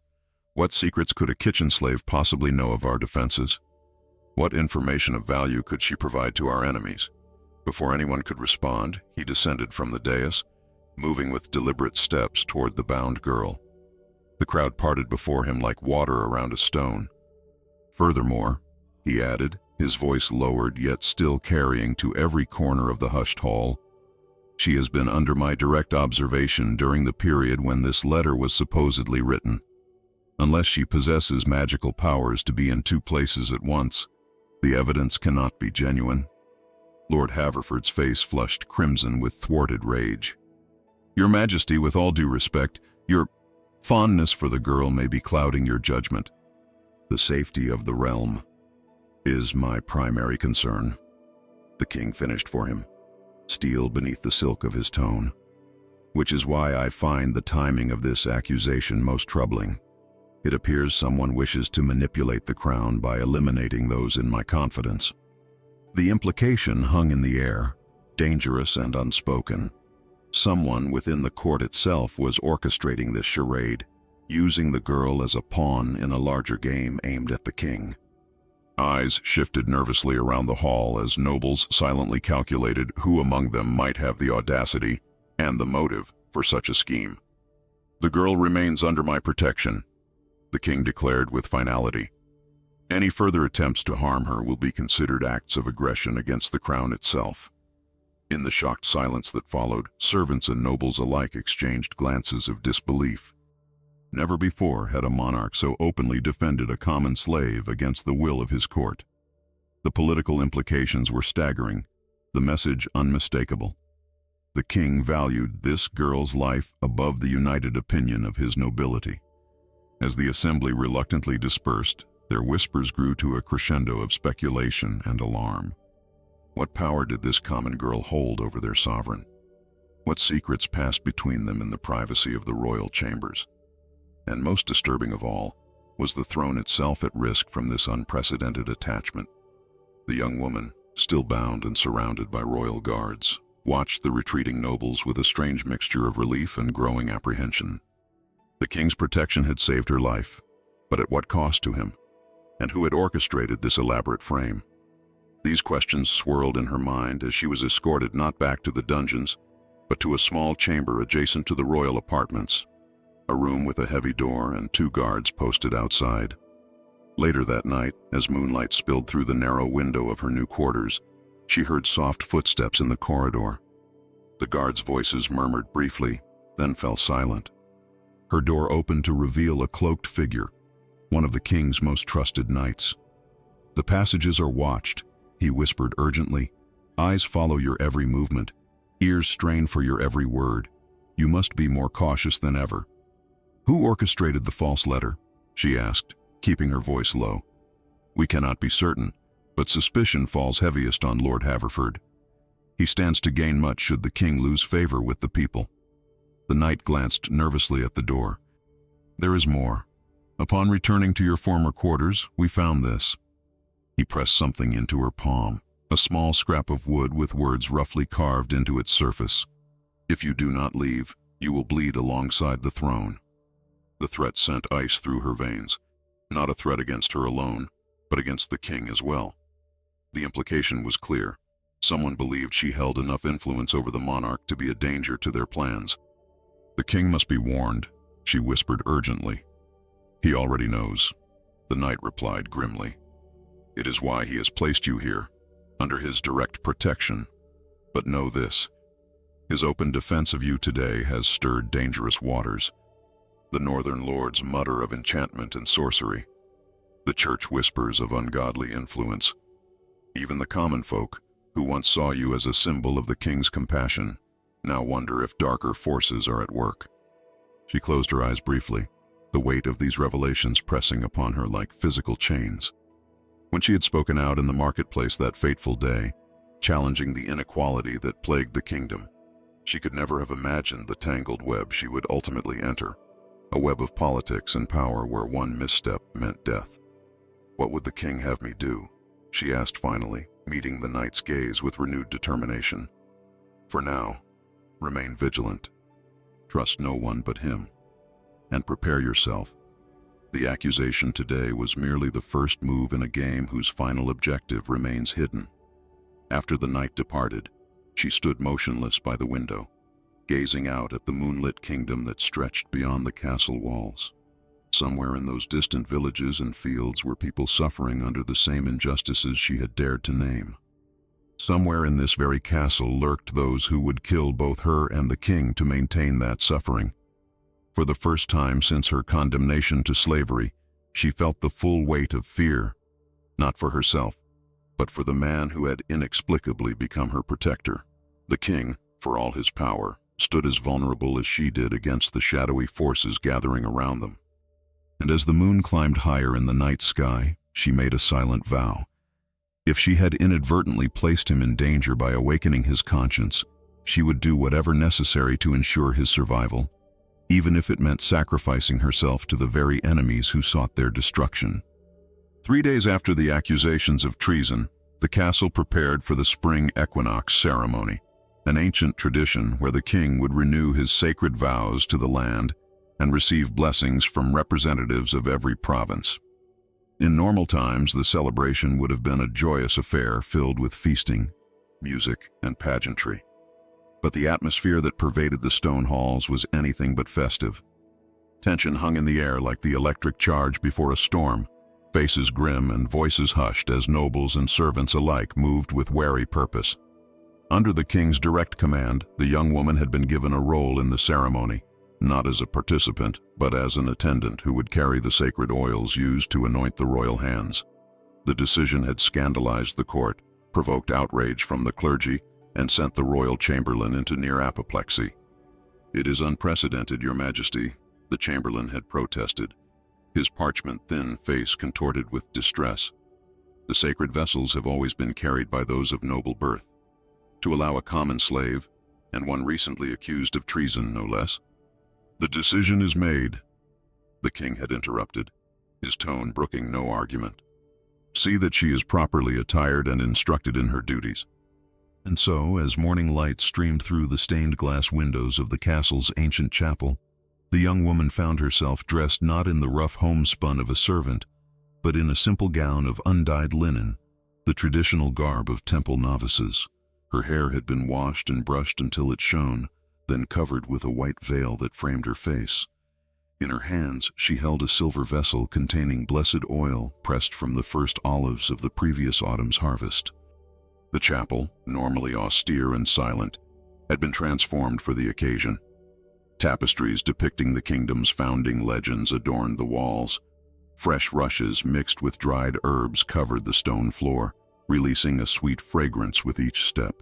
What secrets could a kitchen slave possibly know of our defenses? What information of value could she provide to our enemies?" Before anyone could respond, he descended from the dais, moving with deliberate steps toward the bound girl. The crowd parted before him like water around a stone. "Furthermore," he added, his voice lowered yet still carrying to every corner of the hushed hall, "she has been under my direct observation during the period when this letter was supposedly written. Unless she possesses magical powers to be in two places at once, the evidence cannot be genuine." Lord Haverford's face flushed crimson with thwarted rage. "Your Majesty, with all due respect, your fondness for the girl may be clouding your judgment. The safety of the realm is my primary concern," the king finished for him, steel beneath the silk of his tone. "Which is why I find the timing of this accusation most troubling. It appears someone wishes to manipulate the crown by eliminating those in my confidence." The implication hung in the air, dangerous and unspoken. Someone within the court itself was orchestrating this charade, using the girl as a pawn in a larger game aimed at the king. Eyes shifted nervously around the hall as nobles silently calculated who among them might have the audacity and the motive for such a scheme. "The girl remains under my protection," the king declared with finality. "Any further attempts to harm her will be considered acts of aggression against the crown itself." In the shocked silence that followed, servants and nobles alike exchanged glances of disbelief. Never before had a monarch so openly defended a common slave against the will of his court. The political implications were staggering, the message unmistakable. The king valued this girl's life above the united opinion of his nobility. As the assembly reluctantly dispersed, their whispers grew to a crescendo of speculation and alarm. What power did this common girl hold over their sovereign? What secrets passed between them in the privacy of the royal chambers? And most disturbing of all, was the throne itself at risk from this unprecedented attachment? The young woman, still bound and surrounded by royal guards, watched the retreating nobles with a strange mixture of relief and growing apprehension. The king's protection had saved her life, but at what cost to him? And who had orchestrated this elaborate frame? These questions swirled in her mind as she was escorted not back to the dungeons, but to a small chamber adjacent to the royal apartments, a room with a heavy door and 2 guards posted outside. Later that night, as moonlight spilled through the narrow window of her new quarters, she heard soft footsteps in the corridor. The guards' voices murmured briefly, then fell silent. Her door opened to reveal a cloaked figure, one of the king's most trusted knights. "The passages are watched," he whispered urgently. "Eyes follow your every movement, ears strain for your every word. You must be more cautious than ever." "Who orchestrated the false letter?" she asked, keeping her voice low. "We cannot be certain, but suspicion falls heaviest on Lord Haverford. He stands to gain much should the king lose favor with the people." The knight glanced nervously at the door. "There is more. Upon returning to your former quarters, we found this." He pressed something into her palm, a small scrap of wood with words roughly carved into its surface. If you do not leave, you will bleed alongside the throne. The threat sent ice through her veins, not a threat against her alone, but against the king as well. The implication was clear. Someone believed she held enough influence over the monarch to be a danger to their plans. The king must be warned, she whispered urgently. He already knows, the knight replied grimly. It is why he has placed you here, under his direct protection. But know this, his open defense of you today has stirred dangerous waters. The northern lords mutter of enchantment and sorcery. The church whispers of ungodly influence. Even the common folk, who once saw you as a symbol of the king's compassion, now wonder if darker forces are at work. She closed her eyes briefly, the weight of these revelations pressing upon her like physical chains. When she had spoken out in the marketplace that fateful day, challenging the inequality that plagued the kingdom, she could never have imagined the tangled web she would ultimately enter, a web of politics and power where one misstep meant death. What would the king have me do? She asked finally, meeting the knight's gaze with renewed determination. For now, remain vigilant. Trust no one but him. And prepare yourself. The accusation today was merely the first move in a game whose final objective remains hidden. After the knight departed, she stood motionless by the window, gazing out at the moonlit kingdom that stretched beyond the castle walls. Somewhere in those distant villages and fields were people suffering under the same injustices she had dared to name. Somewhere in this very castle lurked those who would kill both her and the king to maintain that suffering. For the first time since her condemnation to slavery, she felt the full weight of fear, not for herself, but for the man who had inexplicably become her protector. The king, for all his power, stood as vulnerable as she did against the shadowy forces gathering around them. And as the moon climbed higher in the night sky, she made a silent vow. If she had inadvertently placed him in danger by awakening his conscience, she would do whatever necessary to ensure his survival, even if it meant sacrificing herself to the very enemies who sought their destruction. 3 days after the accusations of treason, the castle prepared for the spring equinox ceremony, an ancient tradition where the king would renew his sacred vows to the land and receive blessings from representatives of every province. In normal times, the celebration would have been a joyous affair filled with feasting, music, and pageantry. But the atmosphere that pervaded the stone halls was anything but festive. Tension hung in the air like the electric charge before a storm, faces grim and voices hushed as nobles and servants alike moved with wary purpose. Under the king's direct command, the young woman had been given a role in the ceremony, not as a participant, but as an attendant who would carry the sacred oils used to anoint the royal hands. The decision had scandalized the court, provoked outrage from the clergy, and sent the royal chamberlain into near apoplexy. "It is unprecedented, Your Majesty," the chamberlain had protested, his parchment-thin face contorted with distress. "The sacred vessels have always been carried by those of noble birth. To allow a common slave, and one recently accused of treason, no less." "The decision is made," the king had interrupted, his tone brooking no argument. "See that she is properly attired and instructed in her duties." And so, as morning light streamed through the stained glass windows of the castle's ancient chapel, the young woman found herself dressed not in the rough homespun of a servant, but in a simple gown of undyed linen, the traditional garb of temple novices. Her hair had been washed and brushed until it shone, then covered with a white veil that framed her face. In her hands, she held a silver vessel containing blessed oil pressed from the first olives of the previous autumn's harvest. The chapel, normally austere and silent, had been transformed for the occasion. Tapestries depicting the kingdom's founding legends adorned the walls. Fresh rushes mixed with dried herbs covered the stone floor, releasing a sweet fragrance with each step.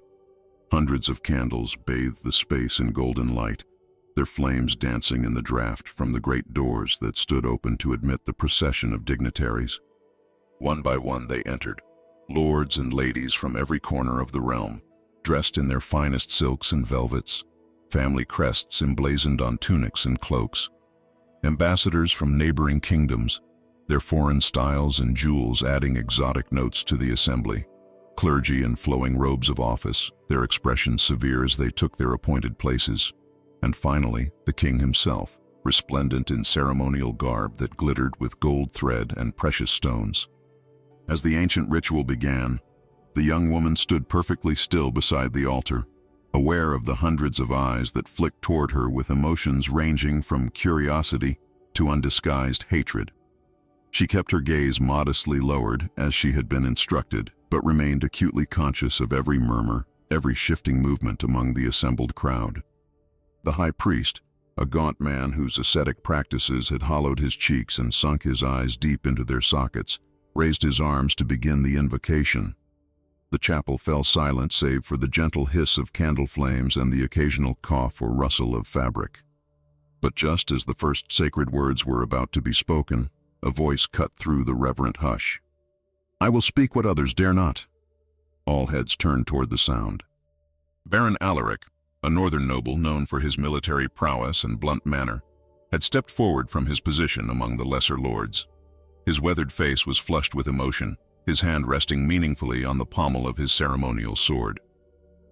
Hundreds of candles bathed the space in golden light, their flames dancing in the draught from the great doors that stood open to admit the procession of dignitaries. One by one they entered, lords and ladies from every corner of the realm, dressed in their finest silks and velvets, family crests emblazoned on tunics and cloaks. Ambassadors from neighboring kingdoms, their foreign styles and jewels adding exotic notes to the assembly. clergy in flowing robes of office, their expressions severe as they took their appointed places. And finally, the king himself, resplendent in ceremonial garb that glittered with gold thread and precious stones. As the ancient ritual began, the young woman stood perfectly still beside the altar, aware of the hundreds of eyes that flicked toward her with emotions ranging from curiosity to undisguised hatred. She kept her gaze modestly lowered as she had been instructed, but remained acutely conscious of every murmur, every shifting movement among the assembled crowd. The high priest, a gaunt man whose ascetic practices had hollowed his cheeks and sunk his eyes deep into their sockets, raised his arms to begin the invocation. The chapel fell silent save for the gentle hiss of candle flames and the occasional cough or rustle of fabric. But just as the first sacred words were about to be spoken, a voice cut through the reverent hush. "I will speak what others dare not." All heads turned toward the sound. Baron Alaric, a northern noble known for his military prowess and blunt manner, had stepped forward from his position among the lesser lords. His weathered face was flushed with emotion, his hand resting meaningfully on the pommel of his ceremonial sword.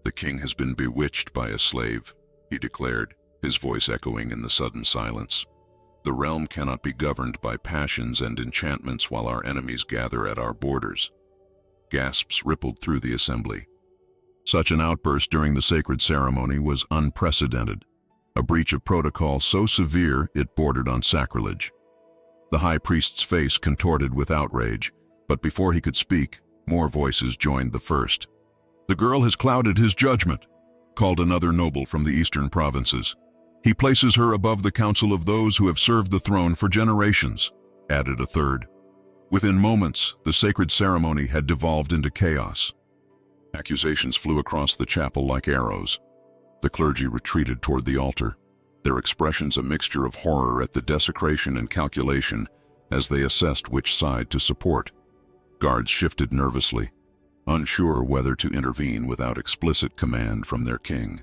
"The king has been bewitched by a slave," he declared, his voice echoing in the sudden silence. "The realm cannot be governed by passions and enchantments while our enemies gather at our borders." Gasps rippled through the assembly. Such an outburst during the sacred ceremony was unprecedented, a breach of protocol so severe it bordered on sacrilege. The high priest's face contorted with outrage, but before he could speak, more voices joined the first. "The girl has clouded his judgment," called another noble from the eastern provinces. "He places her above the council of those who have served the throne for generations," added a third. Within moments, the sacred ceremony had devolved into chaos. Accusations flew across the chapel like arrows. The clergy retreated toward the altar, their expressions a mixture of horror at the desecration and calculation as they assessed which side to support. Guards shifted nervously, unsure whether to intervene without explicit command from their king.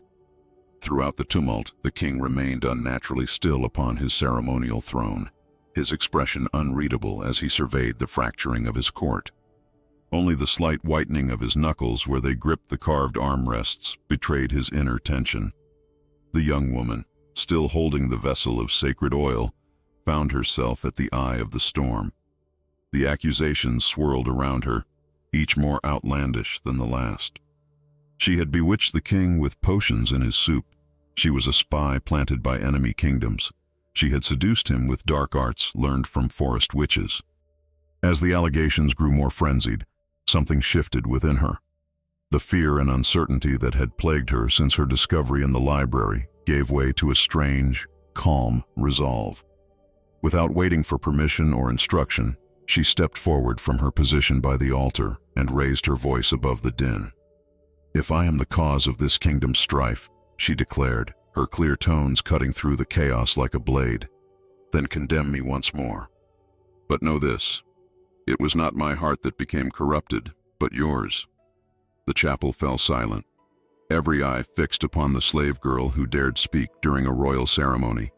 Throughout the tumult, the king remained unnaturally still upon his ceremonial throne, his expression unreadable as he surveyed the fracturing of his court. Only the slight whitening of his knuckles where they gripped the carved armrests betrayed his inner tension. The young woman, still holding the vessel of sacred oil, found herself at the eye of the storm. The accusations swirled around her, each more outlandish than the last. She had bewitched the king with potions in his soup. She was a spy planted by enemy kingdoms. She had seduced him with dark arts learned from forest witches. As the allegations grew more frenzied, something shifted within her. The fear and uncertainty that had plagued her since her discovery in the library gave way to a strange, calm resolve. Without waiting for permission or instruction, she stepped forward from her position by the altar and raised her voice above the din. "If I am the cause of this kingdom's strife," she declared, her clear tones cutting through the chaos like a blade, "then condemn me once more. But know this, it was not my heart that became corrupted, but yours." The chapel fell silent, every eye fixed upon the slave girl who dared speak during a royal ceremony.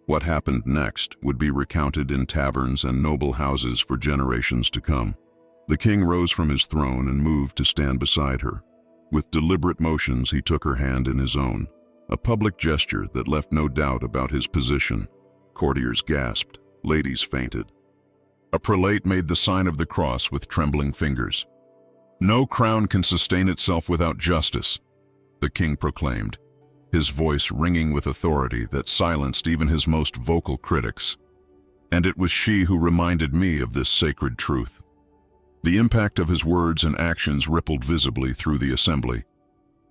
What happened next would be recounted in taverns and noble houses for generations to come. The king rose from his throne and moved to stand beside her. With deliberate motions, he took her hand in his own, a public gesture that left no doubt about his position. Courtiers gasped, ladies fainted. A prelate made the sign of the cross with trembling fingers. "No crown can sustain itself without justice," the king proclaimed, his voice ringing with authority that silenced even his most vocal critics. And it was she who reminded me of this sacred truth. The impact of his words and actions rippled visibly through the assembly.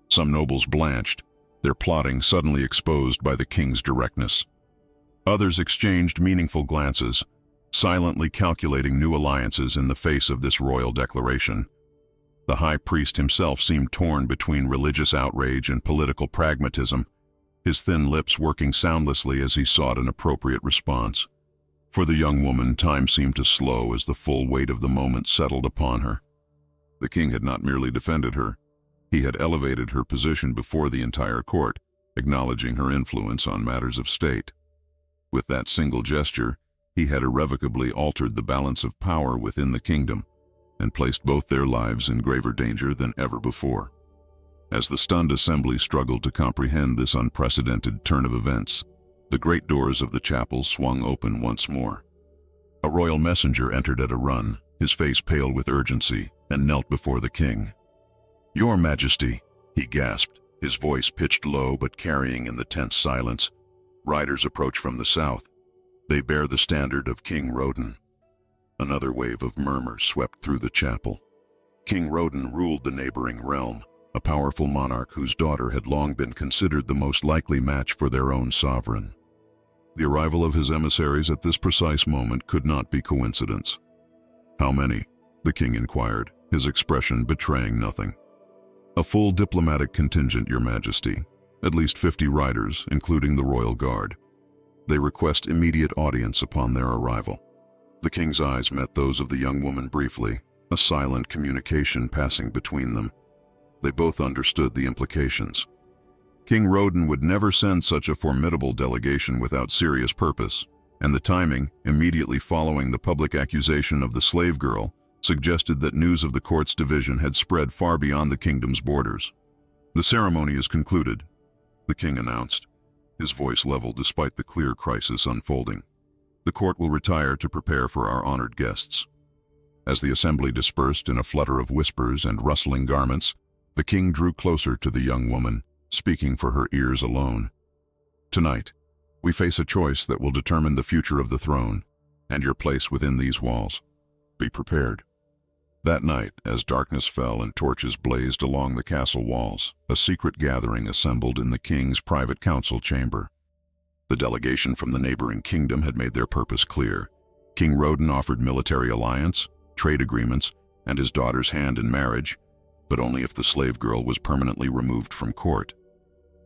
Some nobles blanched, their plotting suddenly exposed by the king's directness. Others exchanged meaningful glances, silently calculating new alliances in the face of this royal declaration. The high priest himself seemed torn between religious outrage and political pragmatism, his thin lips working soundlessly as he sought an appropriate response. For the young woman, time seemed to slow as the full weight of the moment settled upon her. The king had not merely defended her, he had elevated her position before the entire court, acknowledging her influence on matters of state. With that single gesture, he had irrevocably altered the balance of power within the kingdom. and placed both their lives in graver danger than ever before. As the stunned assembly struggled to comprehend this unprecedented turn of events, the great doors of the chapel swung open once more. A royal messenger entered at a run, his face pale with urgency, and knelt before the king. "Your Majesty," he gasped, his voice pitched low but carrying in the tense silence. "Riders approach from the south. They bear the standard of King Roden." Another wave of murmurs swept through the chapel. King Roden ruled the neighboring realm, a powerful monarch whose daughter had long been considered the most likely match for their own sovereign. The arrival of his emissaries at this precise moment could not be coincidence. "How many?" the king inquired, his expression betraying nothing. "A full diplomatic contingent, Your Majesty. At least 50 riders, including the royal guard. They request immediate audience upon their arrival." The king's eyes met those of the young woman briefly, a silent communication passing between them. They both understood the implications. King Roden would never send such a formidable delegation without serious purpose, and the timing, immediately following the public accusation of the slave girl, suggested that news of the court's division had spread far beyond the kingdom's borders. "The ceremony is concluded," the king announced, his voice level despite the clear crisis unfolding. "The court will retire to prepare for our honored guests." As the assembly dispersed in a flutter of whispers and rustling garments, the king drew closer to the young woman, speaking for her ears alone. "Tonight, we face a choice that will determine the future of the throne and your place within these walls. Be prepared." That night, as darkness fell and torches blazed along the castle walls, a secret gathering assembled in the king's private council chamber. The delegation from the neighboring kingdom had made their purpose clear. King Roden offered military alliance, trade agreements, and his daughter's hand in marriage, but only if the slave girl was permanently removed from court.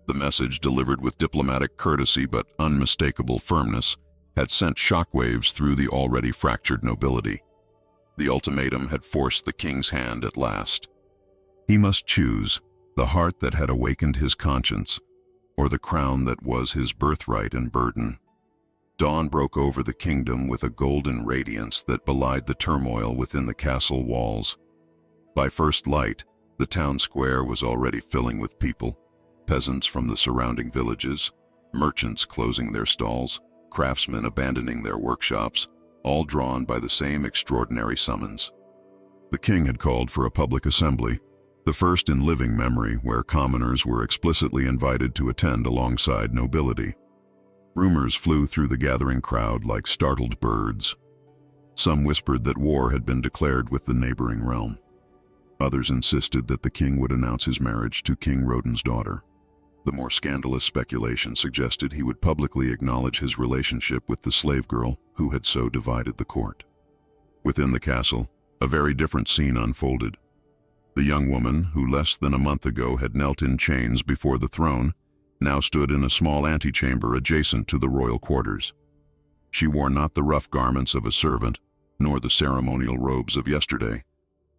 The message, delivered with diplomatic courtesy but unmistakable firmness, had sent shockwaves through the already fractured nobility. The ultimatum had forced the king's hand at last. He must choose the heart that had awakened his conscience, or the crown that was his birthright and burden. Dawn broke over the kingdom with a golden radiance that belied the turmoil within the castle walls. By first light, the town square was already filling with people, peasants from the surrounding villages, merchants closing their stalls, craftsmen abandoning their workshops, all drawn by the same extraordinary summons. The king had called for a public assembly, the first in living memory where commoners were explicitly invited to attend alongside nobility. Rumors flew through the gathering crowd like startled birds. Some whispered that war had been declared with the neighboring realm. Others insisted that the king would announce his marriage to King Roden's daughter. The more scandalous speculation suggested he would publicly acknowledge his relationship with the slave girl who had so divided the court. Within the castle, a very different scene unfolded. The young woman, who less than a month ago had knelt in chains before the throne, now stood in a small antechamber adjacent to the royal quarters. She wore not the rough garments of a servant, nor the ceremonial robes of yesterday,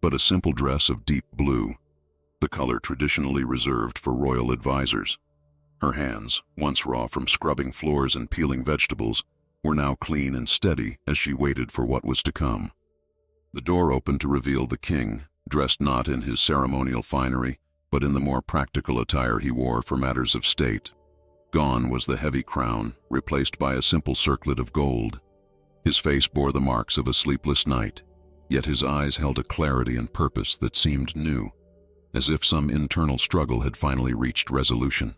but a simple dress of deep blue, the color traditionally reserved for royal advisors. Her hands, once raw from scrubbing floors and peeling vegetables, were now clean and steady as she waited for what was to come. The door opened to reveal the king, dressed not in his ceremonial finery, but in the more practical attire he wore for matters of state. Gone was the heavy crown, replaced by a simple circlet of gold. His face bore the marks of a sleepless night, yet his eyes held a clarity and purpose that seemed new, as if some internal struggle had finally reached resolution.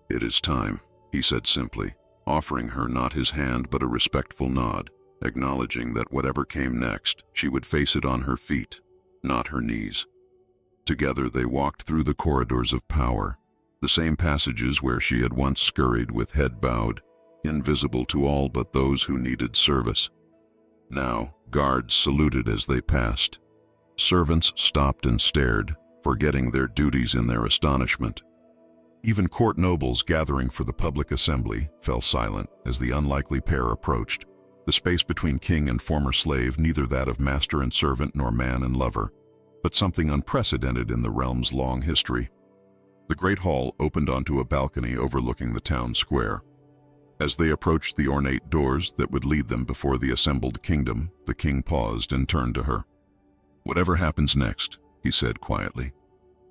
"It is time," he said simply, offering her not his hand but a respectful nod, acknowledging that whatever came next, she would face it on her feet, not her knees. Together they walked through the corridors of power, the same passages where she had once scurried with head bowed, invisible to all but those who needed service. Now, guards saluted as they passed. Servants stopped and stared, forgetting their duties in their astonishment. Even court nobles gathering for the public assembly fell silent as the unlikely pair approached, the space between king and former slave neither that of master and servant nor man and lover, but something unprecedented in the realm's long history. The great hall opened onto a balcony overlooking the town square. As they approached the ornate doors that would lead them before the assembled kingdom, the king paused and turned to her. "Whatever happens next," he said quietly,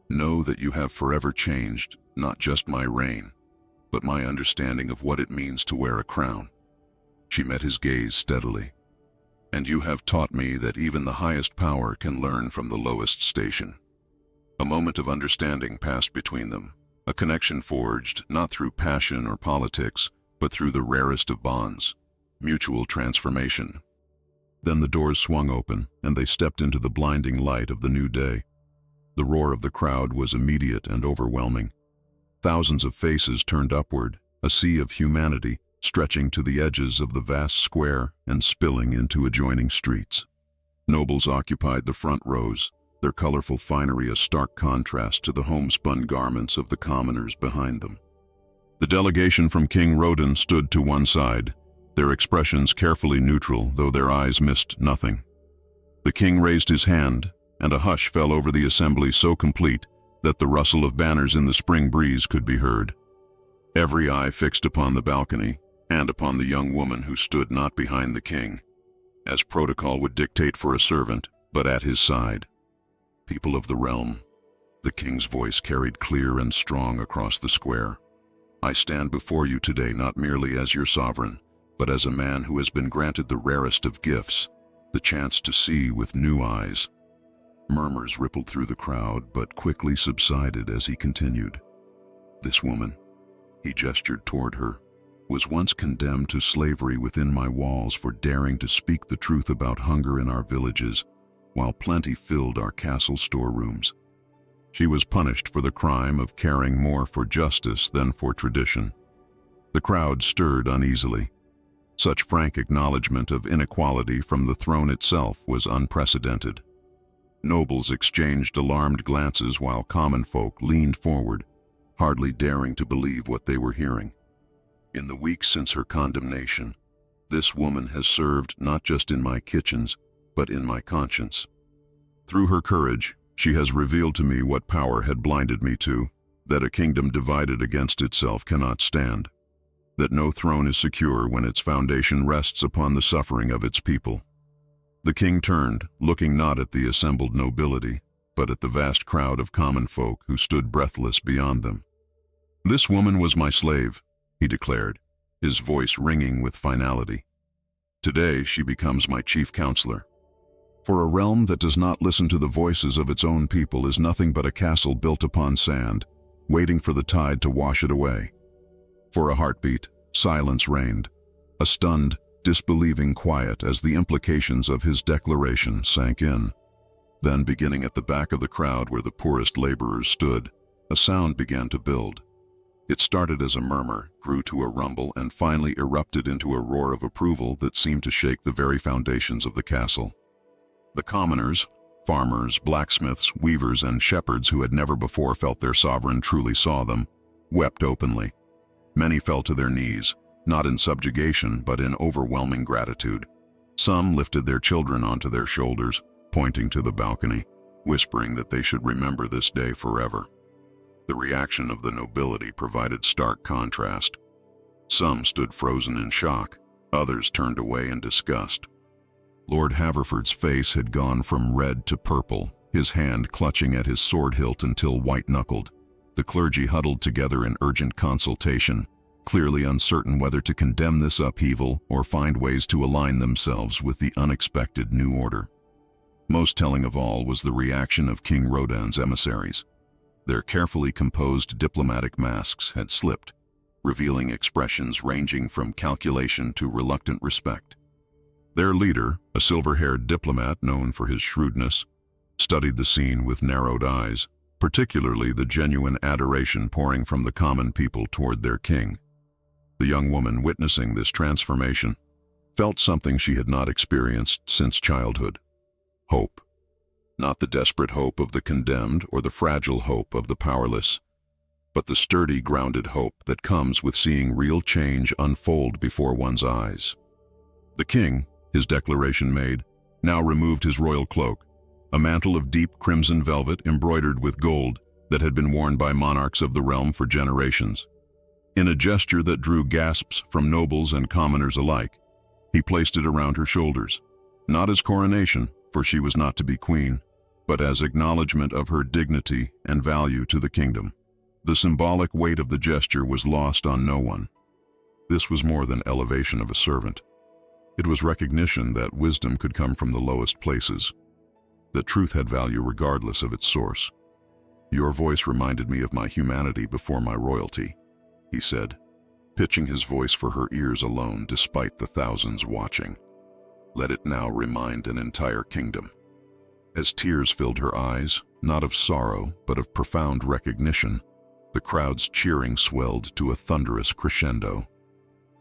"know that you have forever changed not just my reign, but my understanding of what it means to wear a crown." She met his gaze steadily. "And you have taught me that even the highest power can learn from the lowest station." A moment of understanding passed between them, a connection forged not through passion or politics, but through the rarest of bonds, mutual transformation. Then the doors swung open, and they stepped into the blinding light of the new day. The roar of the crowd was immediate and overwhelming. Thousands of faces turned upward, a sea of humanity stretching to the edges of the vast square and spilling into adjoining streets. Nobles occupied the front rows, their colorful finery a stark contrast to the homespun garments of the commoners behind them. The delegation from King Rodan stood to one side, their expressions carefully neutral, though their eyes missed nothing. The king raised his hand, and a hush fell over the assembly so complete that the rustle of banners in the spring breeze could be heard. Every eye fixed upon the balcony, and upon the young woman who stood not behind the king, as protocol would dictate for a servant, but at his side. "People of the realm," the king's voice carried clear and strong across the square, "I stand before you today not merely as your sovereign, but as a man who has been granted the rarest of gifts, the chance to see with new eyes." Murmurs rippled through the crowd, but quickly subsided as he continued. "This woman," he gestured toward her, "was once condemned to slavery within my walls for daring to speak the truth about hunger in our villages, while plenty filled our castle storerooms. She was punished for the crime of caring more for justice than for tradition." The crowd stirred uneasily. Such frank acknowledgement of inequality from the throne itself was unprecedented. Nobles exchanged alarmed glances while common folk leaned forward, hardly daring to believe what they were hearing. "In the weeks since her condemnation, this woman has served not just in my kitchens, but in my conscience. Through her courage, she has revealed to me what power had blinded me to, that a kingdom divided against itself cannot stand, that no throne is secure when its foundation rests upon the suffering of its people." The king turned, looking not at the assembled nobility, but at the vast crowd of common folk who stood breathless beyond them. "This woman was my slave," he declared, his voice ringing with finality. "Today she becomes my chief counselor. For a realm that does not listen to the voices of its own people is nothing but a castle built upon sand, waiting for the tide to wash it away." For a heartbeat, silence reigned, a stunned, disbelieving quiet as the implications of his declaration sank in. Then, beginning at the back of the crowd where the poorest laborers stood, a sound began to build. It started as a murmur, grew to a rumble, and finally erupted into a roar of approval that seemed to shake the very foundations of the castle. The commoners, farmers, blacksmiths, weavers, and shepherds who had never before felt their sovereign truly saw them, wept openly. Many fell to their knees, not in subjugation but in overwhelming gratitude. Some lifted their children onto their shoulders, pointing to the balcony, whispering that they should remember this day forever. The reaction of the nobility provided stark contrast. Some stood frozen in shock, others turned away in disgust. Lord Haverford's face had gone from red to purple, his hand clutching at his sword hilt until white-knuckled. The clergy huddled together in urgent consultation, clearly uncertain whether to condemn this upheaval or find ways to align themselves with the unexpected new order. Most telling of all was the reaction of King Rodan's emissaries. Their carefully composed diplomatic masks had slipped, revealing expressions ranging from calculation to reluctant respect. Their leader, a silver-haired diplomat known for his shrewdness, studied the scene with narrowed eyes, particularly the genuine adoration pouring from the common people toward their king. The young woman witnessing this transformation felt something she had not experienced since childhood: hope. Not the desperate hope of the condemned or the fragile hope of the powerless, but the sturdy, grounded hope that comes with seeing real change unfold before one's eyes. The king, his declaration made, now removed his royal cloak, a mantle of deep crimson velvet embroidered with gold that had been worn by monarchs of the realm for generations. In a gesture that drew gasps from nobles and commoners alike, he placed it around her shoulders, not as coronation, for she was not to be queen, but as acknowledgement of her dignity and value to the kingdom. The symbolic weight of the gesture was lost on no one. This was more than elevation of a servant. It was recognition that wisdom could come from the lowest places, that truth had value regardless of its source. "Your voice reminded me of my humanity before my royalty," he said, pitching his voice for her ears alone despite the thousands watching. "Let it now remind an entire kingdom." As tears filled her eyes, not of sorrow but of profound recognition, the crowd's cheering swelled to a thunderous crescendo.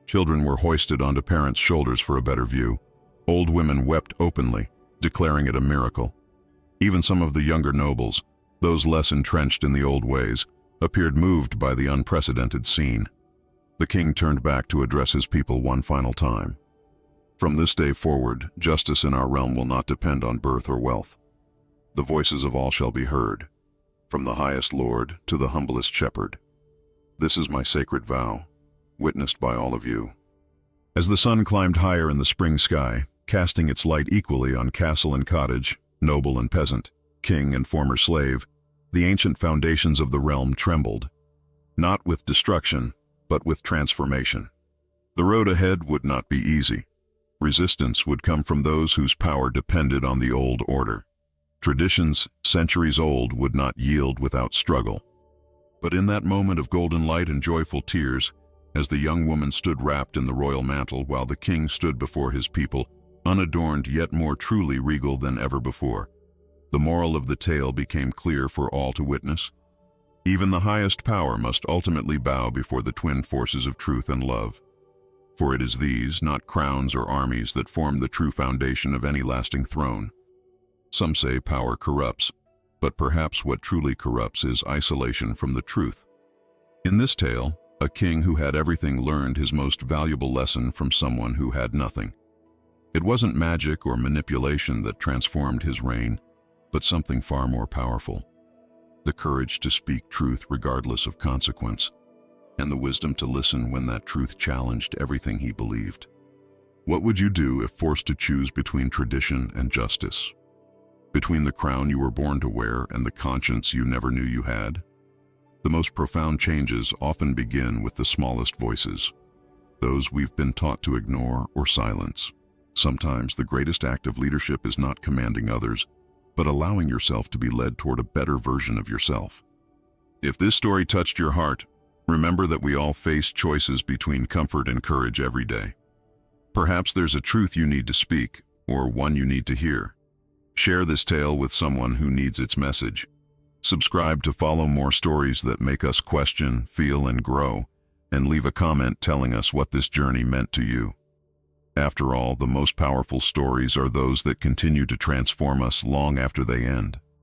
Children were hoisted onto parents' shoulders for a better view. Old women wept openly, declaring it a miracle. Even some of the younger nobles, those less entrenched in the old ways, appeared moved by the unprecedented scene. The king turned back to address his people one final time. "From this day forward, justice in our realm will not depend on birth or wealth. The voices of all shall be heard, from the highest lord to the humblest shepherd. This is my sacred vow, witnessed by all of you." As the sun climbed higher in the spring sky, casting its light equally on castle and cottage, noble and peasant, king and former slave, the ancient foundations of the realm trembled, not with destruction, but with transformation. The road ahead would not be easy. Resistance would come from those whose power depended on the old order. Traditions, centuries old, would not yield without struggle. But in that moment of golden light and joyful tears, as the young woman stood wrapped in the royal mantle while the king stood before his people, unadorned yet more truly regal than ever before, the moral of the tale became clear for all to witness. Even the highest power must ultimately bow before the twin forces of truth and love. For it is these, not crowns or armies, that form the true foundation of any lasting throne. Some say power corrupts, but perhaps what truly corrupts is isolation from the truth. In this tale, a king who had everything learned his most valuable lesson from someone who had nothing. It wasn't magic or manipulation that transformed his reign, but something far more powerful. The courage to speak truth regardless of consequence, and the wisdom to listen when that truth challenged everything he believed. What would you do if forced to choose between tradition and justice? Between the crown you were born to wear and the conscience you never knew you had? The most profound changes often begin with the smallest voices, those we've been taught to ignore or silence. Sometimes the greatest act of leadership is not commanding others, but allowing yourself to be led toward a better version of yourself. If this story touched your heart, remember that we all face choices between comfort and courage every day. Perhaps there's a truth you need to speak, or one you need to hear. Share this tale with someone who needs its message. Subscribe to follow more stories that make us question, feel, and grow, and leave a comment telling us what this journey meant to you. After all, the most powerful stories are those that continue to transform us long after they end.